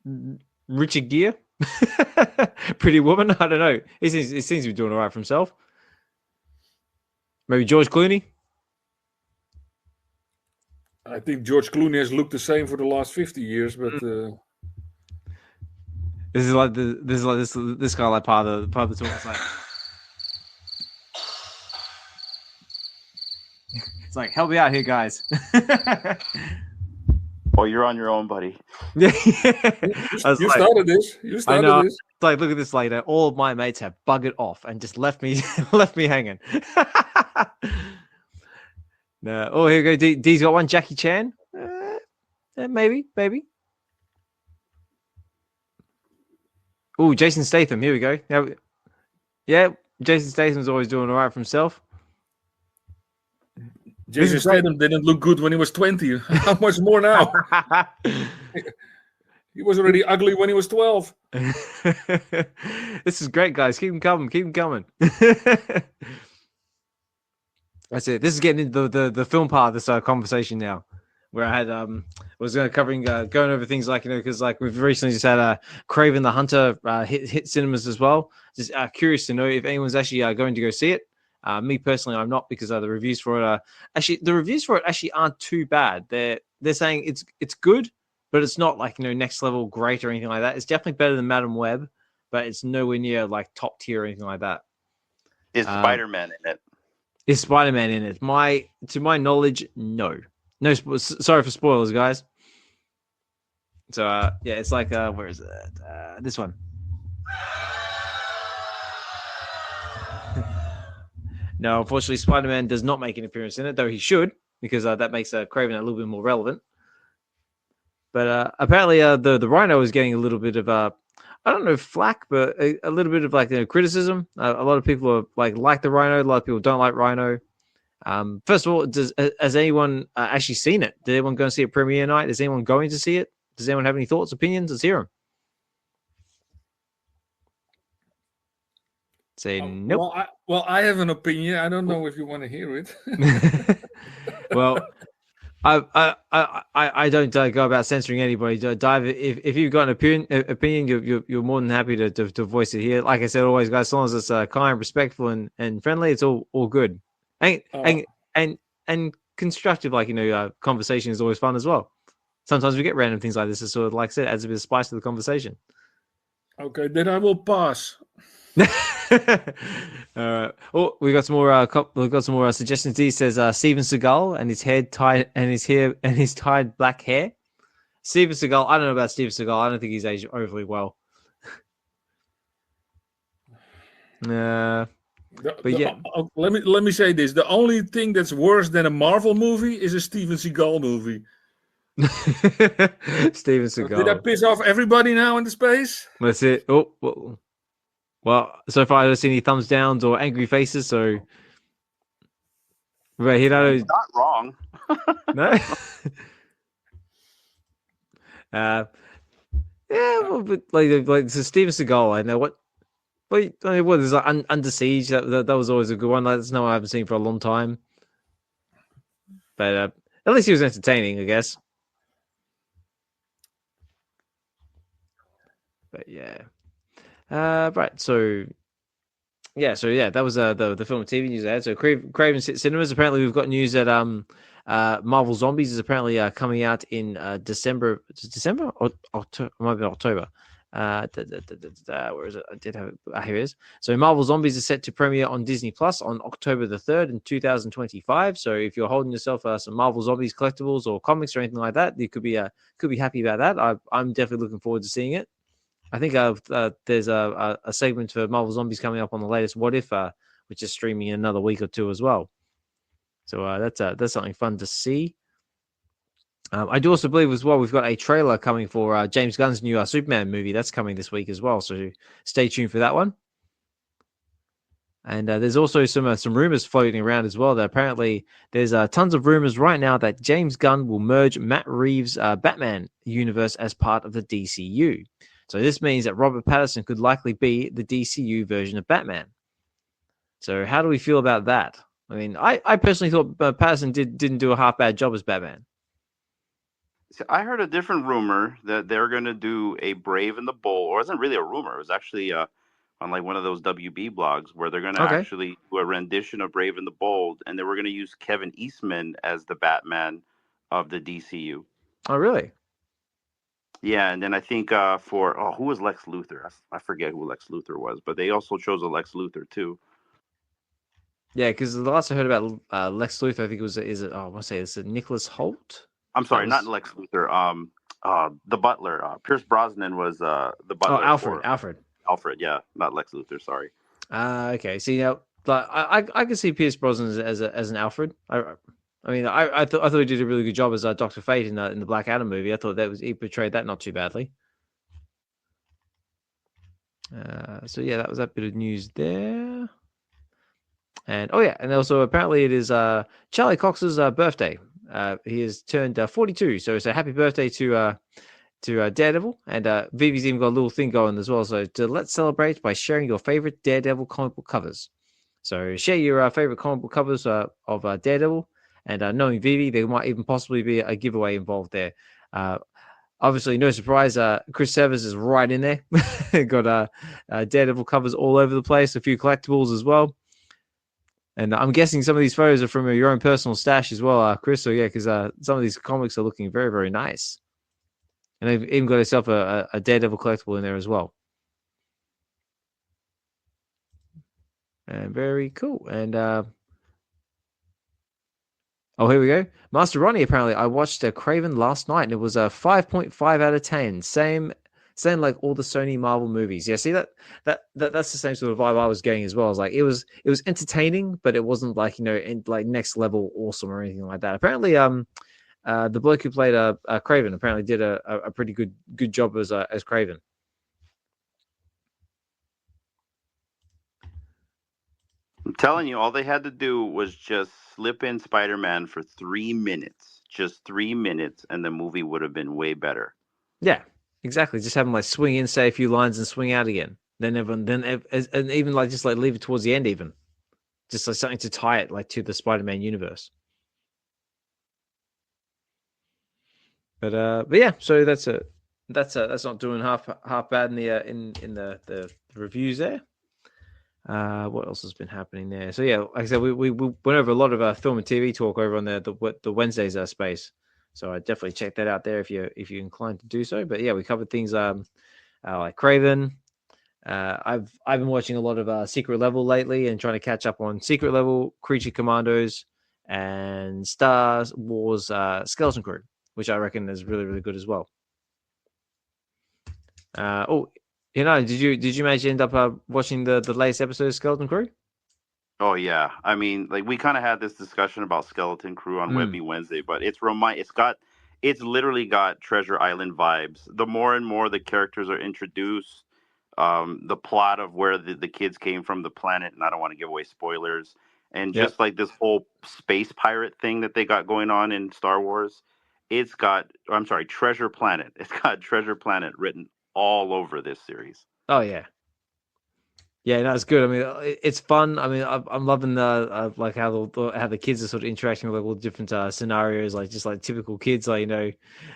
know. Richard Gere, Pretty Woman. I don't know. He seems to be doing all right for himself. Maybe George Clooney. I think George Clooney has looked the same for the last 50 years, but this is like this guy like part of the talk. It's like, it's like, help me out here, guys. Oh, you're on your own, buddy. You started this. I know. It's like, look at this later. All of my mates have buggered off and just left me hanging. No. Oh, here we go. D's got one. Jackie Chan. Maybe. Oh, Jason Statham. Here we go. Yeah, Jason Statham's always doing all right for himself. Jason Statham didn't look good when he was 20. How much more now? He was already ugly when he was 12. This is great, guys. Keep them coming. That's it. This is getting into the film part of this conversation now, where I had was going over things like, because like we've recently just had Kraven the Hunter hit cinemas as well. Just curious to know if anyone's actually going to go see it. Me personally, I'm not, because the reviews for it actually aren't too bad. They're saying it's good, but it's not like next level great or anything like that. It's definitely better than Madam Web, but it's nowhere near like top tier or anything like that. Is Spider-Man in it? Is Spider-Man in it? To my knowledge, no. Sorry for spoilers, guys. So yeah, it's like where is it? This one. No, unfortunately, Spider-Man does not make an appearance in it, though he should, because that makes Kraven a little bit more relevant. But apparently, the Rhino is getting a little bit of I don't know, flack, but a little bit of like criticism. A lot of people are like the Rhino. A lot of people don't like Rhino. First of all, has anyone actually seen it? Did anyone go and see it premiere night? Is anyone going to see it? Does anyone have any thoughts, opinions? Let's hear them. Say nope. Well, I have an opinion. I don't know if you want to hear it. Well, I don't go about censoring anybody. Dive, if you've got an opinion, you're more than happy to voice it here. Like I said, always, guys, as long as it's kind, respectful, and friendly, it's all good. And constructive, conversation is always fun as well. Sometimes we get random things like this. It sort of, like I said, adds a bit of spice to the conversation. Okay, then I will pass. Oh, we got some more suggestions. He says Steven Seagal and his tied black hair. Steven Seagal. I don't know about Steven Seagal. I don't think he's aged overly well. But yeah. Let me say this: the only thing that's worse than a Marvel movie is a Steven Seagal movie. Steven Seagal. Did I piss off everybody now in the space? That's it. Oh, well, so far I haven't seen any thumbs downs or angry faces. So, right, Hinano, not wrong. No. Yeah, well, but like so Steven Seagal. I know what. But what is like Under Siege? That was always a good one. That's no one I haven't seen for a long time. But at least he was entertaining, I guess. But yeah, right. So that was the film and TV news I had. So Craven Cinemas. Apparently, we've got news that Marvel Zombies is apparently coming out in December. December or October? Might be October. Where is it? I did have it. Here it is. So Marvel Zombies is set to premiere on Disney Plus on October the 3rd in 2025. So if you're holding yourself some Marvel Zombies collectibles or comics or anything like that, you could be happy about that. I'm definitely looking forward to seeing it. I think there's a segment for Marvel Zombies coming up on the latest What If, which is streaming in another week or two as well. So that's something fun to see. I do also believe as well we've got a trailer coming for James Gunn's new Superman movie. That's coming this week as well. So stay tuned for that one. And there's also some rumors floating around as well. That apparently there's tons of rumors right now that James Gunn will merge Matt Reeves' Batman universe as part of the DCU. So this means that Robert Pattinson could likely be the DCU version of Batman. So how do we feel about that? I mean, I personally thought Pattinson didn't do a half bad job as Batman. So I heard a different rumor that they're going to do a Brave and the Bold, or it wasn't really a rumor. It was actually on like one of those WB blogs where they're going to actually do a rendition of Brave and the Bold, and they were going to use Kevin Eastman as the Batman of the DCU. Oh, really? Yeah, and then I think who was Lex Luthor? I forget who Lex Luthor was, but they also chose a Lex Luthor too. Yeah, because the last I heard about Lex Luthor, I think I want to say it's Nicholas Hoult. I'm sorry, not Lex Luthor. The Butler. Pierce Brosnan was the Butler. Oh, Alfred. Alfred, yeah, not Lex Luthor. Sorry. Okay. See now, like, I can see Pierce Brosnan as an Alfred. I mean, I thought he did a really good job as Dr. Fate in the Black Adam movie. I thought he portrayed that not too badly. So yeah, that was that bit of news there. And and also apparently it is Charlie Cox's birthday. He has turned 42, so it's a happy birthday to Daredevil. And VeVe's even got a little thing going as well. So let's celebrate by sharing your favorite Daredevil comic book covers. So share your favorite comic book covers of Daredevil. And knowing VeVe, there might even possibly be a giveaway involved there. Obviously, no surprise, Chris Severs is right in there. Got Daredevil covers all over the place, a few collectibles as well. And I'm guessing some of these photos are from your own personal stash as well, Chris. So yeah, because some of these comics are looking very, very nice. And they've even got yourself a Daredevil collectible in there as well. And very cool. And here we go. Master Ronnie, apparently, I watched Craven last night, and it was a 5.5 out of 10. Same like all the Sony Marvel movies. Yeah, see that's the same sort of vibe I was getting as well. I was like, it was entertaining, but it wasn't like, like next level awesome or anything like that. Apparently, the bloke who played Craven apparently did a pretty good job as Craven. I'm telling you, all they had to do was just slip in Spider-Man for 3 minutes, just 3 minutes, and the movie would have been way better. Yeah. Exactly, just have him like swing in, say a few lines, and swing out again. And even like just like leave it towards the end, even just like something to tie it like to the Spider-Man universe. But yeah, so that's not doing half bad in the reviews there. What else has been happening there? So yeah, like I said, we went over a lot of film and TV talk over on the Wednesdays space. So I definitely check that out there if you're inclined to do so. But yeah, we covered things like Craven. I've been watching a lot of Secret Level lately and trying to catch up on Secret Level, Creature Commandos, and Star Wars Skeleton Crew. which I reckon is really, really good as well. Did you manage to end up watching the latest episode of Skeleton Crew? Oh yeah, I mean, like we kind of had this discussion about Skeleton Crew on Web V Wednesday, but it's literally got Treasure Island vibes. The more and more the characters are introduced, the plot of where the kids came from, the planet, and I don't want to give away spoilers, and just like this whole space pirate thing that they got going on in Star Wars, Treasure Planet. It's got Treasure Planet written all over this series. Oh yeah. Yeah, no, it's good. I mean, it's fun. I mean, I'm loving the like how the kids are sort of interacting with like all the different scenarios, like just like typical kids, like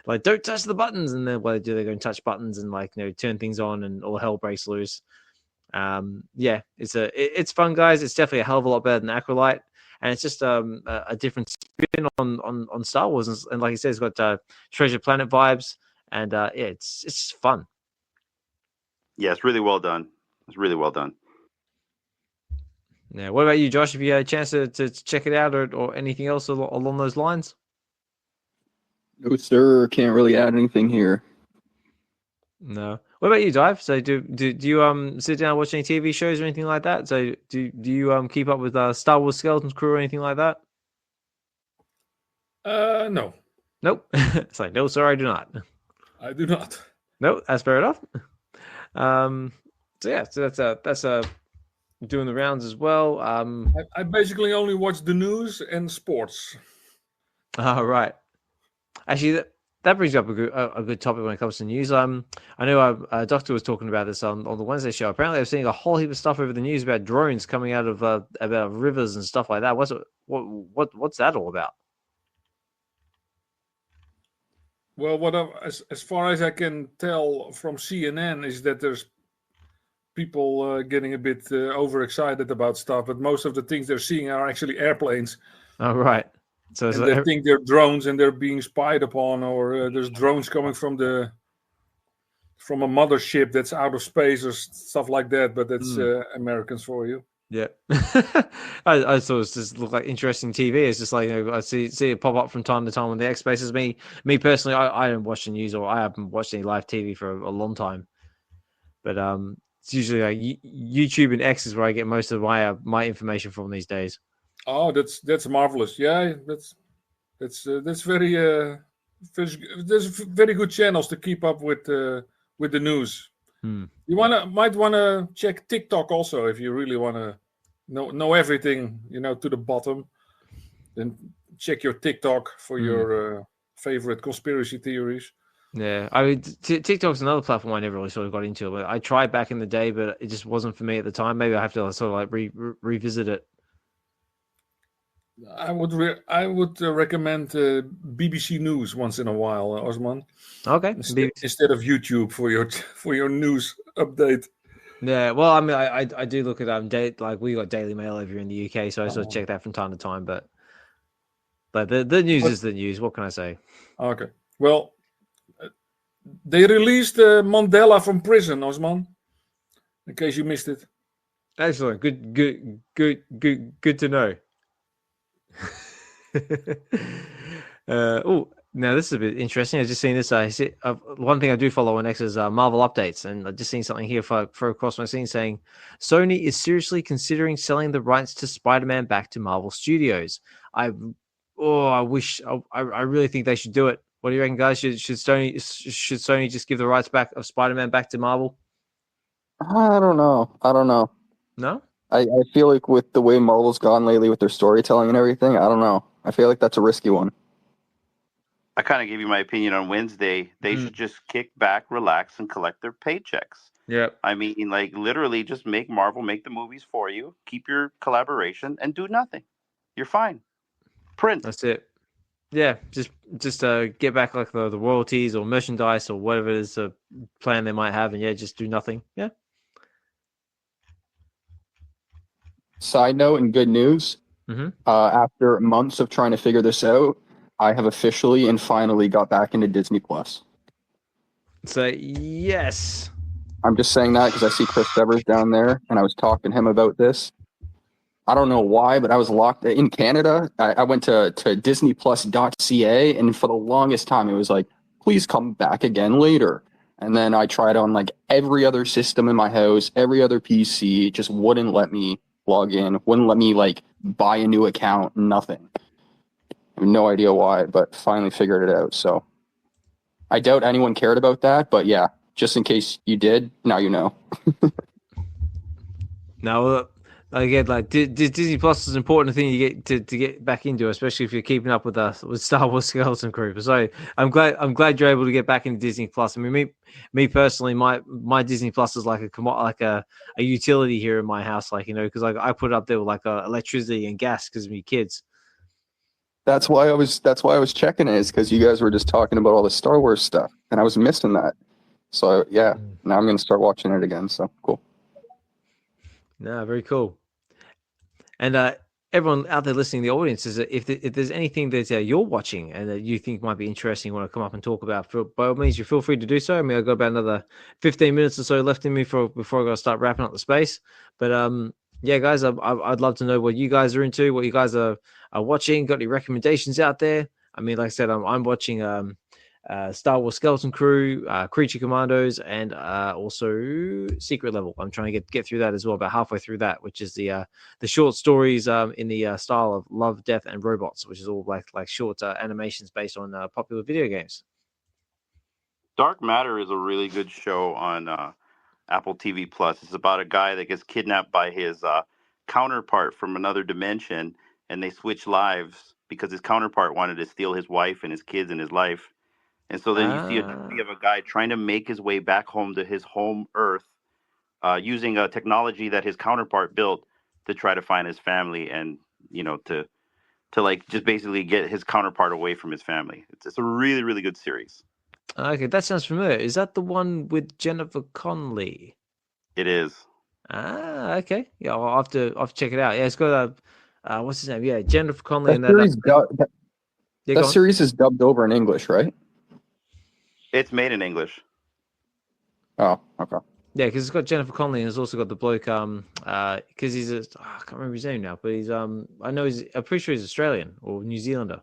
like don't touch the buttons, and then what they do, they go and touch buttons and like turn things on, and all hell breaks loose. Yeah, it's fun, guys. It's definitely a hell of a lot better than Acolyte, and it's just a different spin on Star Wars, and like you said, it's got Treasure Planet vibes, and it's just fun. Yeah, it's really well done. It's really well done. Yeah. What about you, Josh? Have you had a chance to check it out or anything else along those lines? No, sir. Can't really add anything here. No. What about you, Dive? So do you sit down and watch any TV shows or anything like that? So do you keep up with Star Wars Skeleton Crew or anything like that? No. Nope. It's like, no, sir, I do not. I do not. Nope, that's fair enough. So that's doing the rounds as well. I basically only watch the news and sports. Oh, right. Actually, that brings up a good topic when it comes to news. I know Dokta was talking about this on the Wednesday show. Apparently, I've seen a whole heap of stuff over the news about drones coming out of about rivers and stuff like that. What's that all about? Well, as far as I can tell from CNN is that there's people getting a bit overexcited about stuff, but most of the things they're seeing are actually airplanes. Oh, right. So they think they're drones and they're being spied upon, or there's drones coming from a mothership that's out of space or stuff like that. But that's Americans for you. Yeah, I thought it just looked like interesting TV. It's just like I see it pop up from time to time on the X Spaces. Me personally, I don't watch the news, or I haven't watched any live TV for a long time. But it's usually like YouTube and X is where I get most of my information from these days. Oh, that's marvelous. Yeah, that's very there's very good channels to keep up with the news. You might wanna check TikTok also if you really wanna know everything, to the bottom. Then check your TikTok for your favorite conspiracy theories. Yeah, I mean, TikTok's another platform I never really sort of got into. But I tried back in the day, but it just wasn't for me at the time. Maybe I have to sort of like revisit it. I would recommend BBC News once in a while, Osman. Okay. Instead of YouTube for your news update. Yeah, well, I mean, I do look at like we got Daily Mail over here in the UK, so I sort of check that from time to time. But the news is the news. What can I say? Okay. Well, they released Mandela from prison, Osman. In case you missed it. Excellent. Good to know. Now this is a bit interesting. I've just seen this. One thing I do follow on X is Marvel updates, and I've just seen something here for across my scene saying Sony is seriously considering selling the rights to Spider-Man back to Marvel Studios. I really think they should do it. What do you reckon, guys? Should Sony just give the rights back of Spider-Man back to Marvel? I don't know. No? I feel like with the way Marvel's gone lately with their storytelling and everything, I don't know. I feel like that's a risky one. I kind of gave you my opinion on Wednesday. They should just kick back, relax, and collect their paychecks. Yeah. I mean, like, literally just make Marvel make the movies for you, keep your collaboration, and do nothing. You're fine. Print. That's it. Yeah, just get back like the royalties or merchandise or whatever it is a plan they might have, and just do nothing. Yeah. Side note and good news. After months of trying to figure this out, I have officially and finally got back into Disney Plus. So yes, I'm just saying that because I see Chris Severs down there, and I was talking to him about this. I don't know why, but I was locked in Canada. I went to disneyplus.ca, and for the longest time, it was like, please come back again later. And then I tried on like every other system in my house, every other PC, just wouldn't let me log in, wouldn't let me like buy a new account, nothing. I have no idea why, but finally figured it out. So I doubt anyone cared about that, but yeah, just in case you did, now you know. Now, again, like Disney Plus is an important thing you get to get back into, especially if you're keeping up with Star Wars Skeleton Crew. So I'm glad you're able to get back into Disney Plus. I mean, me personally, my Disney Plus is like a utility here in my house, like, you know, because like I put it up there with like electricity and gas because of me kids. That's why I was checking it, is because you guys were just talking about all the Star Wars stuff, and I was missing that. So yeah, now I'm gonna start watching it again. So cool. No, very cool. And everyone out there listening, the audience, is if there's anything that you're watching and that you think might be interesting, want to come up and talk about, by all means, you feel free to do so. I mean, I've got about another 15 minutes or so left in me before I got to start wrapping up the space. But yeah, guys, I'd love to know what you guys are into, what you guys are watching. Got any recommendations out there? I mean, like I said, I'm watching Star Wars Skeleton Crew, Creature Commandos, and also Secret Level. I'm trying to get through that as well, about halfway through that, which is the short stories in the style of Love, Death, and Robots, which is all like short animations based on popular video games. Dark Matter is a really good show on Apple TV Plus. It's about a guy that gets kidnapped by his counterpart from another dimension, and they switch lives because his counterpart wanted to steal his wife and his kids and his life. And so then you see a journey of a guy trying to make his way back home to his home Earth, using a technology that his counterpart built to try to find his family, and you know, to like just basically get his counterpart away from his family. It's a really, really good series. Okay, that sounds familiar. Is that the one with Jennifer Connelly? It is. Okay. Yeah, I'll have to check it out. Yeah, it's got what's his name? Yeah, Jennifer Connelly. That series is dubbed over in English, right? It's made in English. Oh, okay. Yeah, because it's got Jennifer Connelly, and it's also got the bloke. Because he's I can't remember his name now, but he's I'm pretty sure he's Australian or New Zealander.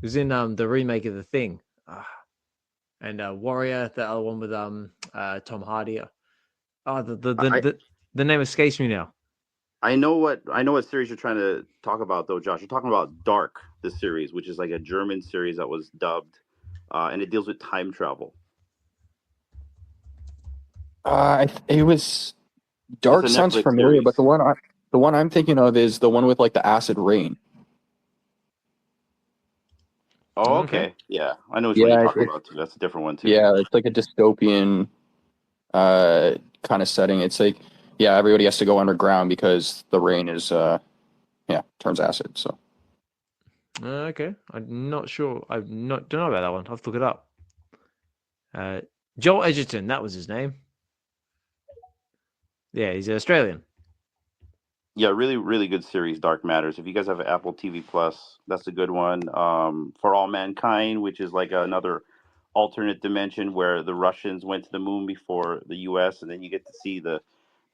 He was in the remake of The Thing, and Warrior, the other one with Tom Hardy. The name escapes me now. I know what series you're trying to talk about, though, Josh. You're talking about Dark, the series, which is like a German series that was dubbed, and it deals with time travel. It was Dark. Sounds familiar, series. But the one I'm thinking of is the one with like the acid rain. Oh, okay. Yeah, I know what you're talking about too. That's a different one too. Yeah, it's like a dystopian kind of setting. It's like, yeah, everybody has to go underground because the rain is turns acid. So okay, I'm not sure. Don't know about that one. I'll have to look it up. Joel Edgerton, that was his name. Yeah, he's Australian. Yeah, really, really good series, Dark Matters. If you guys have Apple TV Plus, that's a good one. For All Mankind, which is like another alternate dimension where the Russians went to the moon before the U.S., and then you get to see the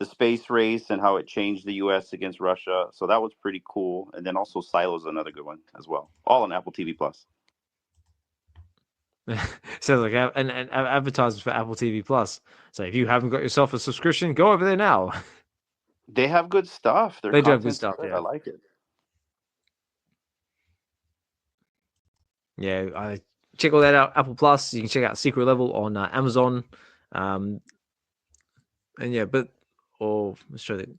space race and how it changed the U.S. against Russia. So that was pretty cool. And then also Silo's another good one as well. All on Apple TV Plus. Sounds like an advertisement for Apple TV Plus. So if you haven't got yourself a subscription, go over there now. They have good stuff. They do have good stuff. Yeah. I like it. Yeah, I check all that out. Apple Plus. You can check out Secret Level on Amazon. And yeah, let's try that.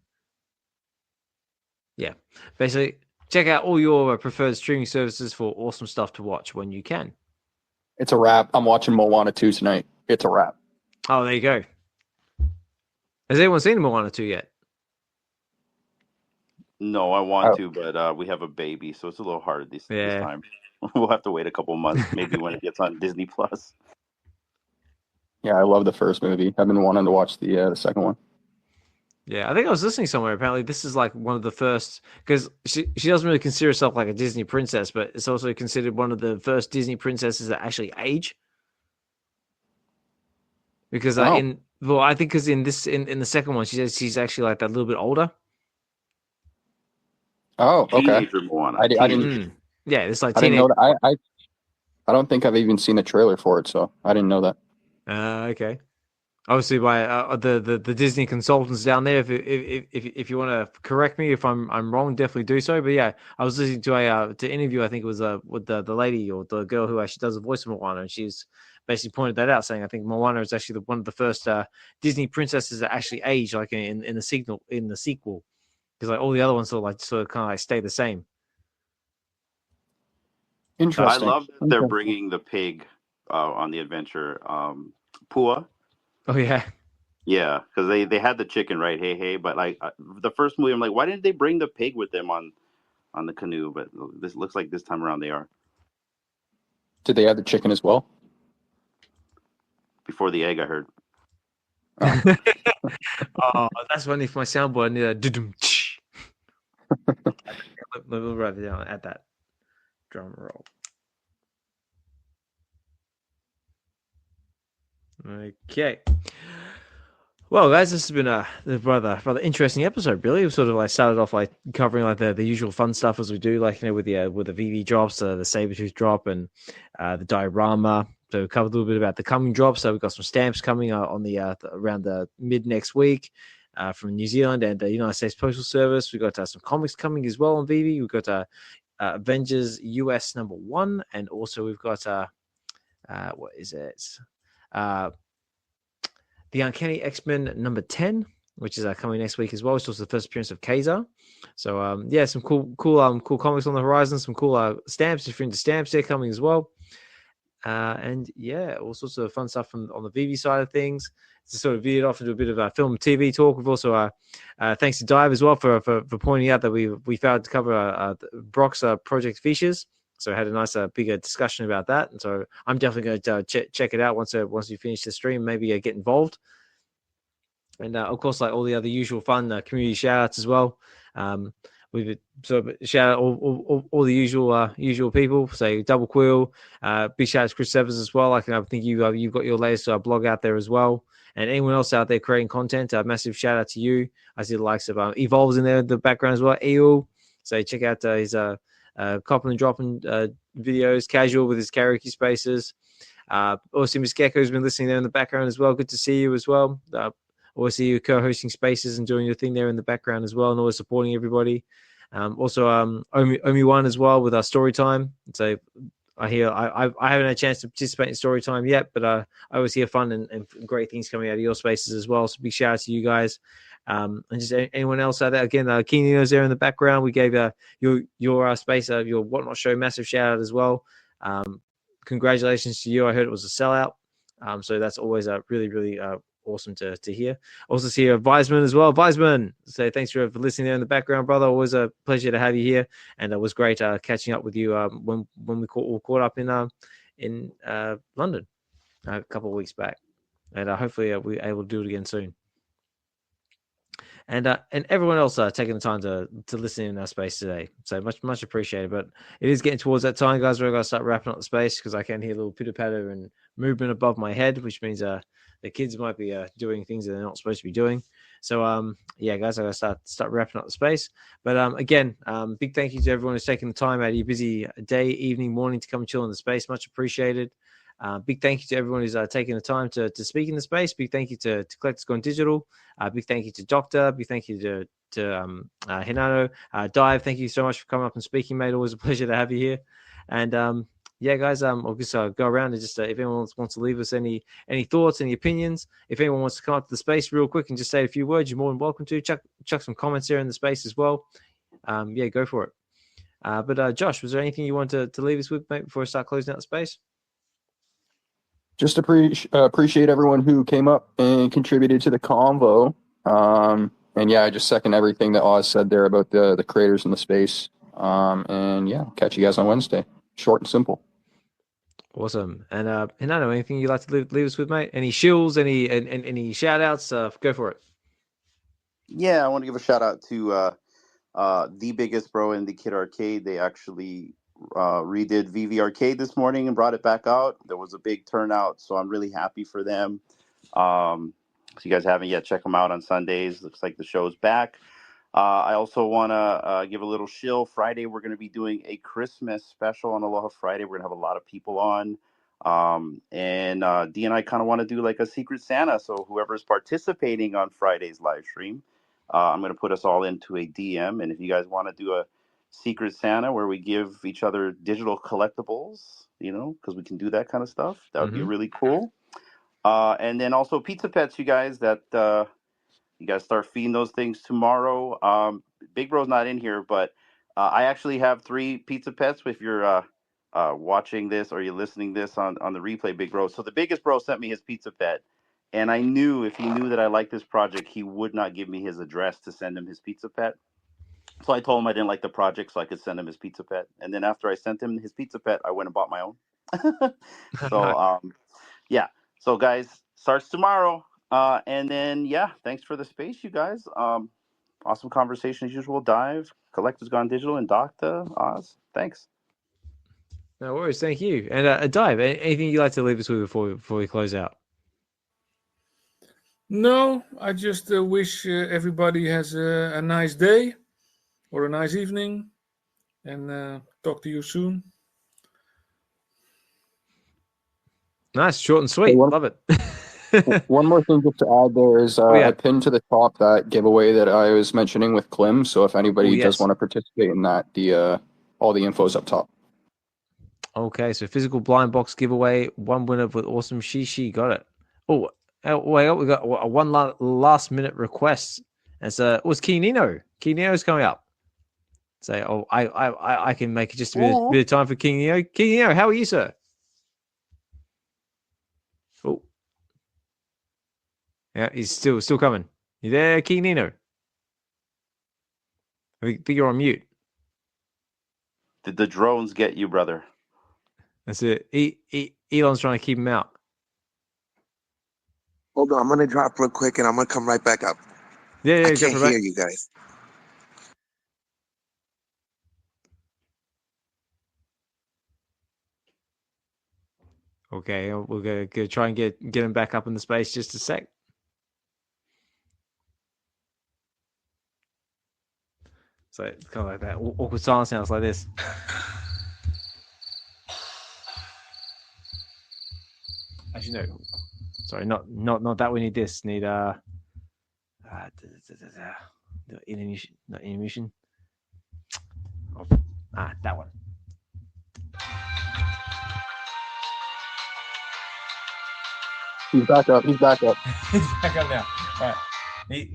Yeah, basically, check out all your preferred streaming services for awesome stuff to watch when you can. It's a wrap. I'm watching Moana 2 tonight. It's a wrap. Oh, there you go. Has anyone seen Moana 2 yet? No, I want to, but we have a baby, so it's a little hard this time. We'll have to wait a couple months, maybe when it gets on Disney Plus. Yeah, I love the first movie. I've been wanting to watch the second one. Yeah, I think I was listening somewhere. Apparently, this is like one of the first, because she doesn't really consider herself like a Disney princess, but it's also considered one of the first Disney princesses that actually age. Because I think because in the second one, she says she's actually like that little bit older. Oh, okay. Teenager Moana. I didn't. Yeah, it's like I didn't teenage. know that. I don't think I've even seen a trailer for it, so I didn't know that. Okay. Obviously, by the Disney consultants down there. If you want to correct me if I'm wrong, definitely do so. But yeah, I was listening to a to interview. I think it was with the lady or the girl who actually does the voice of Moana, and she's basically pointed that out, saying I think Moana is actually one of the first Disney princesses that actually age like in the sequel, because like all the other ones sort of kind of like stay the same. Interesting. I love that they're bringing the pig on the adventure. Pua. Oh yeah. Yeah, because they had the chicken, right? Hey, but like the first movie, I'm like, why didn't they bring the pig with them on the canoe? But this looks like this time around they are. Did they add the chicken as well? Before the egg, I heard. Oh, that's funny for my soundboard. I need a let me write it down at that drum roll. Okay. Well, guys, this has been a rather interesting episode. Really, we sort of like started off like covering like the usual fun stuff as we do, like with the VeVe drops, the Sabretooth drop, and the diorama. So we covered a little bit about the coming drops. So we've got some stamps coming on the around the mid next week from New Zealand and the United States Postal Service. We've got some comics coming as well on VeVe. We've got Avengers US #1, and also we've got what is it? The Uncanny X-Men #10, which is coming next week as well. It's also the first appearance of Kaiser. So yeah, some cool comics on the horizon. Some cool stamps, if you're into stamps, they're coming as well. And yeah, all sorts of fun stuff on the VeVe side of things. To sort of veered off into a bit of film and TV talk. We've also thanks to Dive as well for pointing out that we failed to cover Brock's project Feeshes. So I had a nice bigger discussion about that, and so I'm definitely going to check it out once we finish the stream. Maybe get involved, and of course, like all the other usual fun community shout outs as well. We've sort of shout out all the usual people. Say Double Quill, big shout out to Chris Evers as well. I think you've got your latest blog out there as well, and anyone else out there creating content, massive shout out to you. I see the likes of Evolves in there in the background as well. Eel, so check out his copping and dropping videos, casual with his karaoke spaces. Also, Miss Gecko's been listening there in the background as well. Good to see you as well. Always see you co-hosting spaces and doing your thing there in the background as well, and always supporting everybody. Also, Omi One as well with our story time. So I haven't had a chance to participate in story time yet, but I always hear fun and great things coming out of your spaces as well. So big shout out to you guys. And just anyone else out there. Again, Nino's there in the background. We gave your space, your Whatnot show, massive shout out as well. Congratulations to you. I heard it was a sellout. So that's always really, really awesome to hear. Also see Weisman as well. Weisman, say thanks for listening there in the background, brother. Always a pleasure to have you here, and it was great catching up with you when we all caught up in London a couple of weeks back, and hopefully we're able to do it again soon. And everyone else taking the time to listen in our space today. So much appreciated. But it is getting towards that time, guys, where I've got to start wrapping up the space because I can hear a little pitter-patter and movement above my head, which means the kids might be doing things that they're not supposed to be doing. So, yeah, guys, I've got to start wrapping up the space. But again, big thank you to everyone who's taking the time out of your busy day, evening, morning to come and chill in the space. Much appreciated. Big thank you to everyone who's taking the time to speak in the space. Big thank you to Collectors Gone Digital. Big thank you to Dokta. Big thank you to Hinano. Dive, thank you so much for coming up and speaking, mate. Always a pleasure to have you here. And yeah, guys, I'll just go around and just if anyone wants to leave us any thoughts, any opinions, if anyone wants to come up to the space real quick and just say a few words, you're more than welcome to. Chuck some comments there in the space as well. Yeah, go for it. But Josh, was there anything you want to leave us with, mate, before I start closing out the space? Just appreciate everyone who came up and contributed to the convo. And yeah, I just second everything that Oz said there about the creators in the space. And yeah, catch you guys on Wednesday. Short and simple. Awesome. And Hinano, anything you'd like to leave us with, mate? Any shills, any shout outs? Go for it. Yeah, I want to give a shout out to the biggest bro in the Kid Arcade. They actually redid VeVe Arcade this morning and brought it back out. There was a big turnout, so I'm really happy for them. If you guys haven't yet, check them out on Sundays. Looks like the show's back. I also want to give a little shill. Friday, we're going to be doing a Christmas special on Aloha Friday. We're going to have a lot of people on. And D and I kind of want to do like a Secret Santa. So whoever's participating on Friday's live stream, I'm going to put us all into a DM. And if you guys want to do a Secret Santa where we give each other digital collectibles, because we can do that kind of stuff, that would be really cool. And then also Pizza Pets, you guys, that... you guys start feeding those things tomorrow. Big Bro's not in here, but I actually have 3 Pizza Pets. If you're watching this or you're listening this on the replay, Big Bro. So the biggest bro sent me his Pizza Pet, and I knew if he knew that I liked this project, he would not give me his address to send him his Pizza Pet. So I told him I didn't like the project, so I could send him his Pizza Pet. And then after I sent him his Pizza Pet, I went and bought my own. So yeah. So guys, starts tomorrow. And then, thanks for the space, you guys. Awesome conversation as usual. Dive, Collector's Gone Digital, and Dokta, Oz. Thanks. No worries. Thank you. And Dive, anything you'd like to leave us with before we close out? No, I just wish everybody has a nice day or a nice evening, and talk to you soon. Nice, short and sweet. Love it. One more thing just to add there is I pinned to the top that giveaway that I was mentioning with Klim. So if anybody does want to participate in that, all the info is up top. Okay, so physical blind box giveaway, 1 winner with awesome She got it. Oh, wait, we got a one last minute request. It's King Nino. King Nino's coming up. So I can make just a bit of time for King Nino. King Nino, how are you, sir? Oh. Yeah, he's still coming. You there, King Nino? I think you're on mute. Did the drones get you, brother? That's it. Elon's trying to keep him out. Hold on, I'm gonna drop real quick and I'm gonna come right back up. Yeah, I can't hear you guys. Okay, we're gonna try and get him back up in the space just a sec. So it's kind of like that awkward silence sounds like this. Actually, no. Sorry, not that. We need this. Need intermission. Not intermission. Oh, that one. He's back up. He's back up now. All right.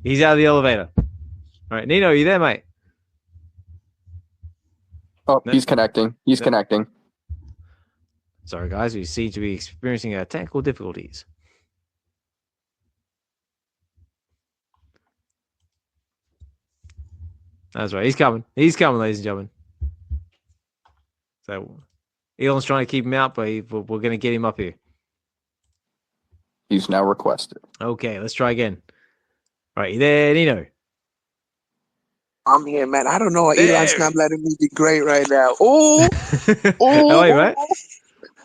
He's out of the elevator. All right, Nino, are you there, mate? Oh, no? He's connecting. He's connecting. Sorry, guys. We seem to be experiencing technical difficulties. That's right. He's coming. He's coming, ladies and gentlemen. So, Elon's trying to keep him out, but we're going to get him up here. He's now requested. Okay, let's try again. All right, you there, Nino? I'm here, man. I don't know. Elon's not letting me be great right now. Oh, how are you, mate?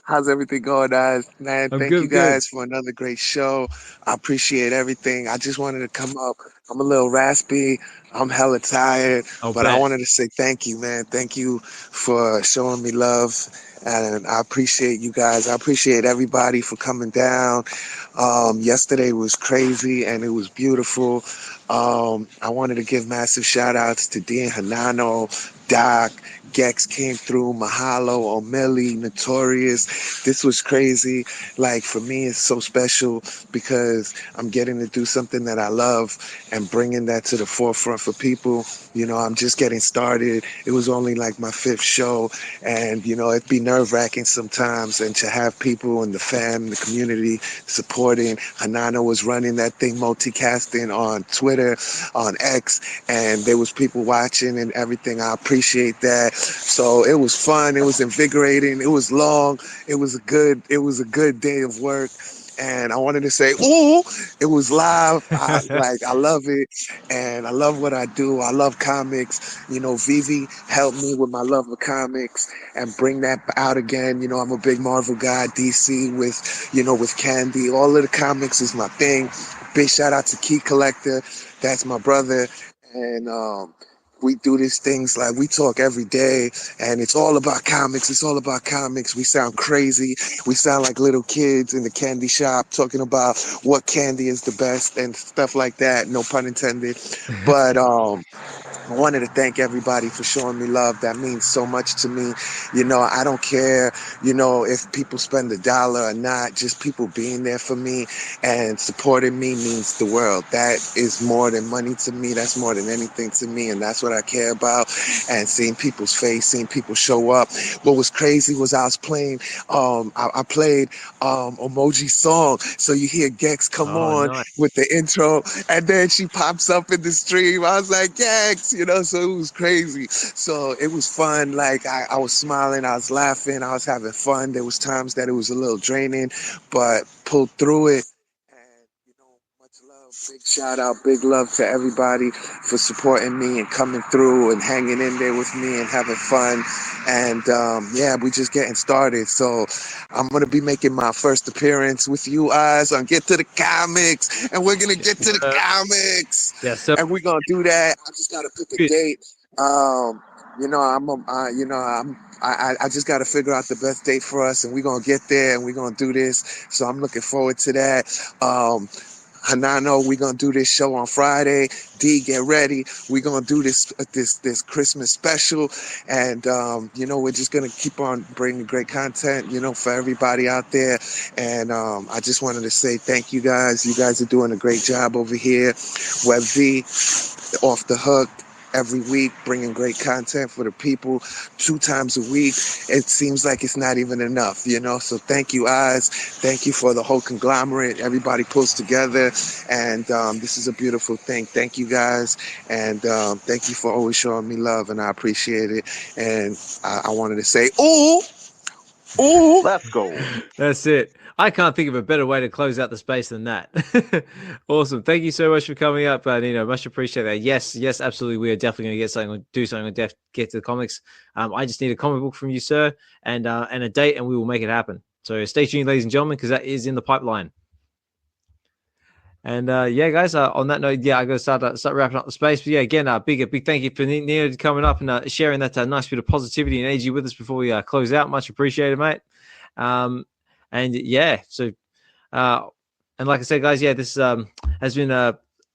How's everything going, guys? Man, thank you guys for another great show. I appreciate everything. I just wanted to come up. I'm a little raspy. I'm hella tired, but I wanted to say thank you, man. Thank you for showing me love, and I appreciate you guys. I appreciate everybody for coming down. Yesterday was crazy, and it was beautiful. I wanted to give massive shout-outs to D and Hinano, Doc, Gex came through, Mahalo, O'Malley, Notorious. This was crazy. Like, for me, it's so special because I'm getting to do something that I love and bringing that to the forefront for people. You know, I'm just getting started. It was only like my 5th show, and, you know, it'd be nerve-wracking sometimes, and to have people in the fam, the community supporting. Hinano was running that thing, multicasting on Twitter, on X, and there was people watching and everything. I appreciate that. So it was fun. It was invigorating. It was long. It was a good day of work. And I wanted to say, ooh, it was live. I love it. And I love what I do. I love comics. You know, VeVe helped me with my love of comics and bring that out again. You know, I'm a big Marvel guy, DC with Candy. All of the comics is my thing. Big shout out to Key Collector. That's my brother. and we do these things like we talk every day, and it's all about comics. It's all about comics. We sound crazy. We sound like little kids in the candy shop talking about what candy is the best and stuff like that. No pun intended. But I wanted to thank everybody for showing me love. That means so much to me. You know, I don't care, you know, if people spend $1 or not. Just people being there for me and supporting me means the world. That is more than money to me. That's more than anything to me. And that's what I care about. And seeing people's face, seeing people show up. What was crazy was I was playing, I played Emoji's song. So you hear Gex come on with the intro, and then she pops up in the stream. I was like, Gex, you know, so it was crazy. So it was fun. Like I was smiling, I was laughing, I was having fun. There was times that it was a little draining, but pulled through it. And, you know, much love, big shout out, big love to everybody for supporting me and coming through and hanging in there with me and having fun. And yeah, we just getting started. So I'm going to be making my first appearance with you guys on Get to the Comics. And we're going to get to the comics. Yes, sir. And we're going to do that. I just got to pick a date. You know, I just got to figure out the best date for us, and we're going to get there and we're going to do this. So I'm looking forward to that. Hinano, we're going to do this show on Friday. D, get ready. We're going to do this Christmas special. And, you know, we're just going to keep on bringing great content, you know, for everybody out there. And I just wanted to say thank you guys. You guys are doing a great job over here. Web V, off the hook. Every week, bringing great content for the people 2 times a week. It seems like it's not even enough, you know? So thank you, Oz. Thank you for the whole conglomerate. Everybody pulls together, and this is a beautiful thing. Thank you, guys, and thank you for always showing me love, and I appreciate it. And I wanted to say, ooh, let's go. That's it. I can't think of a better way to close out the space than that. Awesome. Thank you so much for coming up, Nino. Much appreciate that. Yes, absolutely. We are definitely going to get something, do something, get to the comics. I just need a comic book from you, sir, and a date, and we will make it happen. So stay tuned, ladies and gentlemen, because that is in the pipeline. And yeah, guys, on that note, yeah, I got to start wrapping up the space. But yeah, again, big thank you for Nino coming up and sharing that nice bit of positivity and energy with us before we close out. Much appreciated, mate. And yeah, so and like I said, guys, yeah, this has been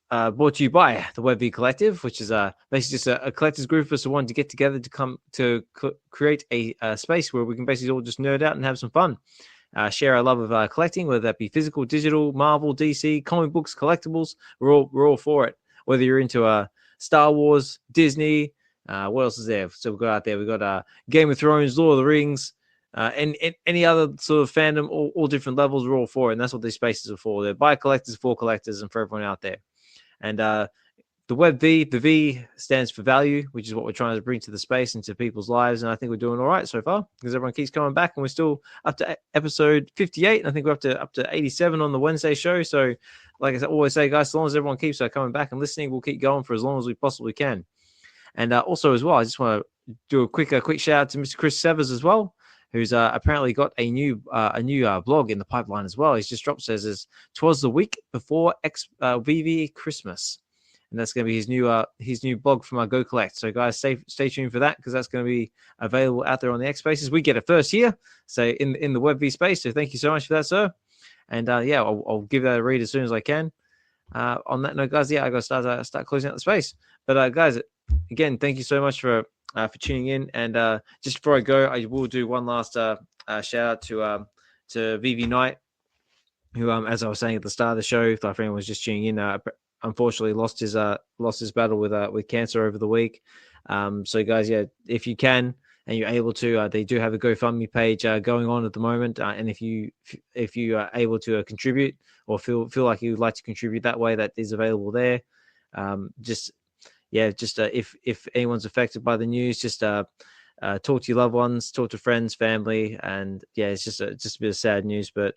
brought to you by the Web V Collective, which is basically just a collectors group of us who want to get together to come to create a space where we can basically all just nerd out and have some fun. Share our love of collecting, whether that be physical, digital, Marvel, DC, comic books, collectibles. We're all for it. Whether you're into Star Wars, Disney, what else is there? So we've got out there. We've got Game of Thrones, Lord of the Rings, and any other sort of fandom, all different levels. We're all for it, and that's what these spaces are for. They're by collectors, for collectors, and for everyone out there. And the Web V, the V stands for value, which is what we're trying to bring to the space and to people's lives. And I think we're doing all right so far because everyone keeps coming back, and we're still up to episode 58. And I think we're up to 87 on the Wednesday show. So like I always say, guys, as long as everyone keeps coming back and listening, we'll keep going for as long as we possibly can. And also as well, I just want to do a quick shout out to Mr. Chris Severs as well, who's apparently got a new blog in the pipeline as well. He's just dropped, says 'twas the week before VeVe Christmas. And that's going to be his new blog from our Go Collect. So, guys, stay tuned for that because that's going to be available out there on the X Spaces. We get it first here, so in the Web V space. So, thank you so much for that, sir. And yeah, I'll give that a read as soon as I can. On that note, guys, yeah, I got to start closing out the space. But guys, again, thank you so much for tuning in. And just before I go, I will do one last shout out to VeVe Knight, who, as I was saying at the start of the show, if anyone was just tuning in, unfortunately lost his battle with cancer over the week. So guys, yeah, if you can and you're able to, they do have a GoFundMe page going on at the moment. And if you are able to contribute or feel like you'd like to contribute that way, that is available there. If anyone's affected by the news, just talk to your loved ones, talk to friends, family, and yeah, it's just a bit of sad news, but.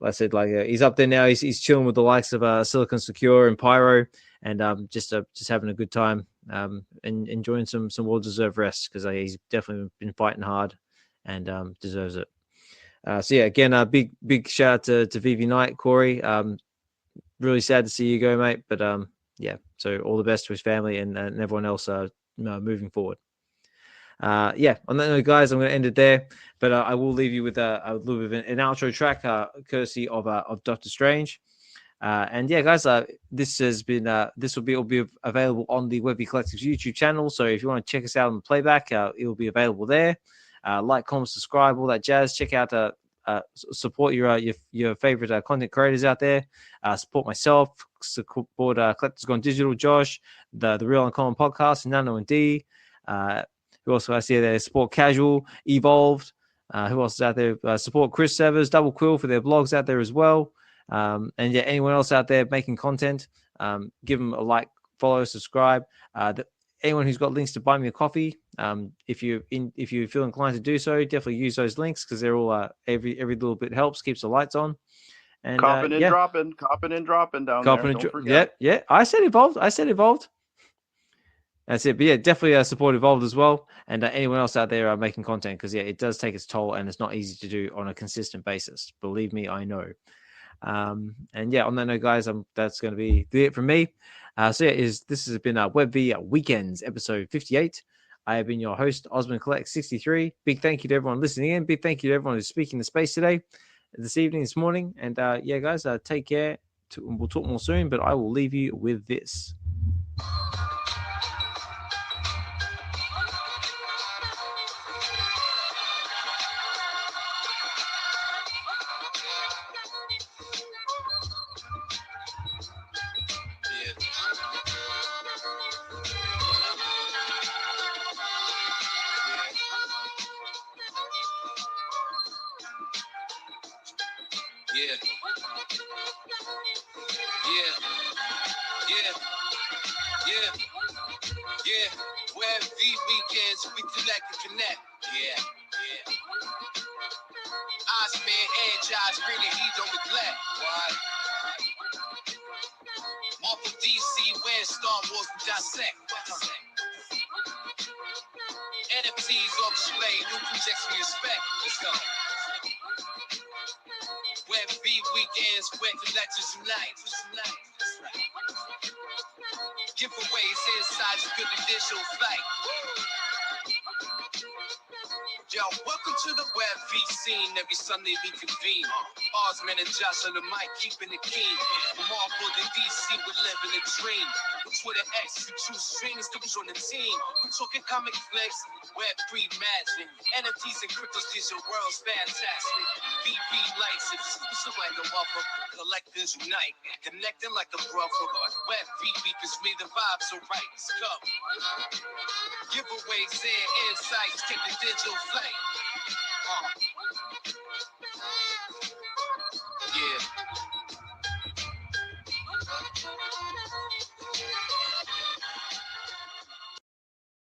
Like I said, he's up there now. He's chilling with the likes of Silicon Secure and Pyro, and just having a good time, and enjoying some well-deserved rest because he's definitely been fighting hard and deserves it. So yeah, again, a big shout out to VeVe Knight, Corey. Really sad to see you go, mate. But yeah, so all the best to his family and everyone else moving forward. Yeah, on that note, guys, I'm going to end it there, but I will leave you with a little bit of an outro track, courtesy of Dokta Strange. And yeah, guys, this has been will be available on the VeVe Collective's YouTube channel. So if you want to check us out on the playback, it will be available there. Like, comment, subscribe, all that jazz. Check out support your favorite content creators out there. Support myself. Support Collectors Gone Digital, Josh, the Real Uncommon Podcast, Hinano and D. Who else do I see there? Support Casual, Evolved. Who else is out there? Support Chris Severs, Double Quill for their blogs out there as well. And yeah, anyone else out there making content, give them a like, follow, subscribe. Anyone who's got links to buy me a coffee, if you feel inclined to do so, definitely use those links because they're all every little bit helps, keeps the lights on. And copping and dropping down there. Don't forget. Yeah. I said Evolved. That's it. But yeah, definitely support Evolved as well. And anyone else out there making content, because yeah, it does take its toll and it's not easy to do on a consistent basis. Believe me, I know. And yeah, on that note, guys, that's going to be it from me. So yeah, this has been Web V Weekends episode 58. I have been your host, Osmond Collect 63. Big thank you to everyone listening in. Big thank you to everyone who's speaking the space today, this evening, this morning. And yeah, guys, take care. We'll talk more soon, but I will leave you with this. Yeah, Web V Weekends, we collect and connect. Yeah. Osman and Josh, bring the heat, don't neglect. What? Marvel DC, where Star Wars we dissect. NFTs on display, new projects we inspect. Let's go. Web V Weekends, where collectors unite. Giveaways inside your good initial flight. Yo, welcome to the Web V scene. Every Sunday we convene. Osman and Josh on the mic, keeping it keen. From Marvel to DC, we're living a dream. With Twitter X, you choose streams, couples on the team. We're talking comic flicks, Web 3 magic. NFTs and cryptos, digital world's fantastic. VeVe Lights, it's like no other. Collectors unite, connecting like a brother. Web V because me the vibes are right. Let's go. Giveaways and insights, take the digital flight.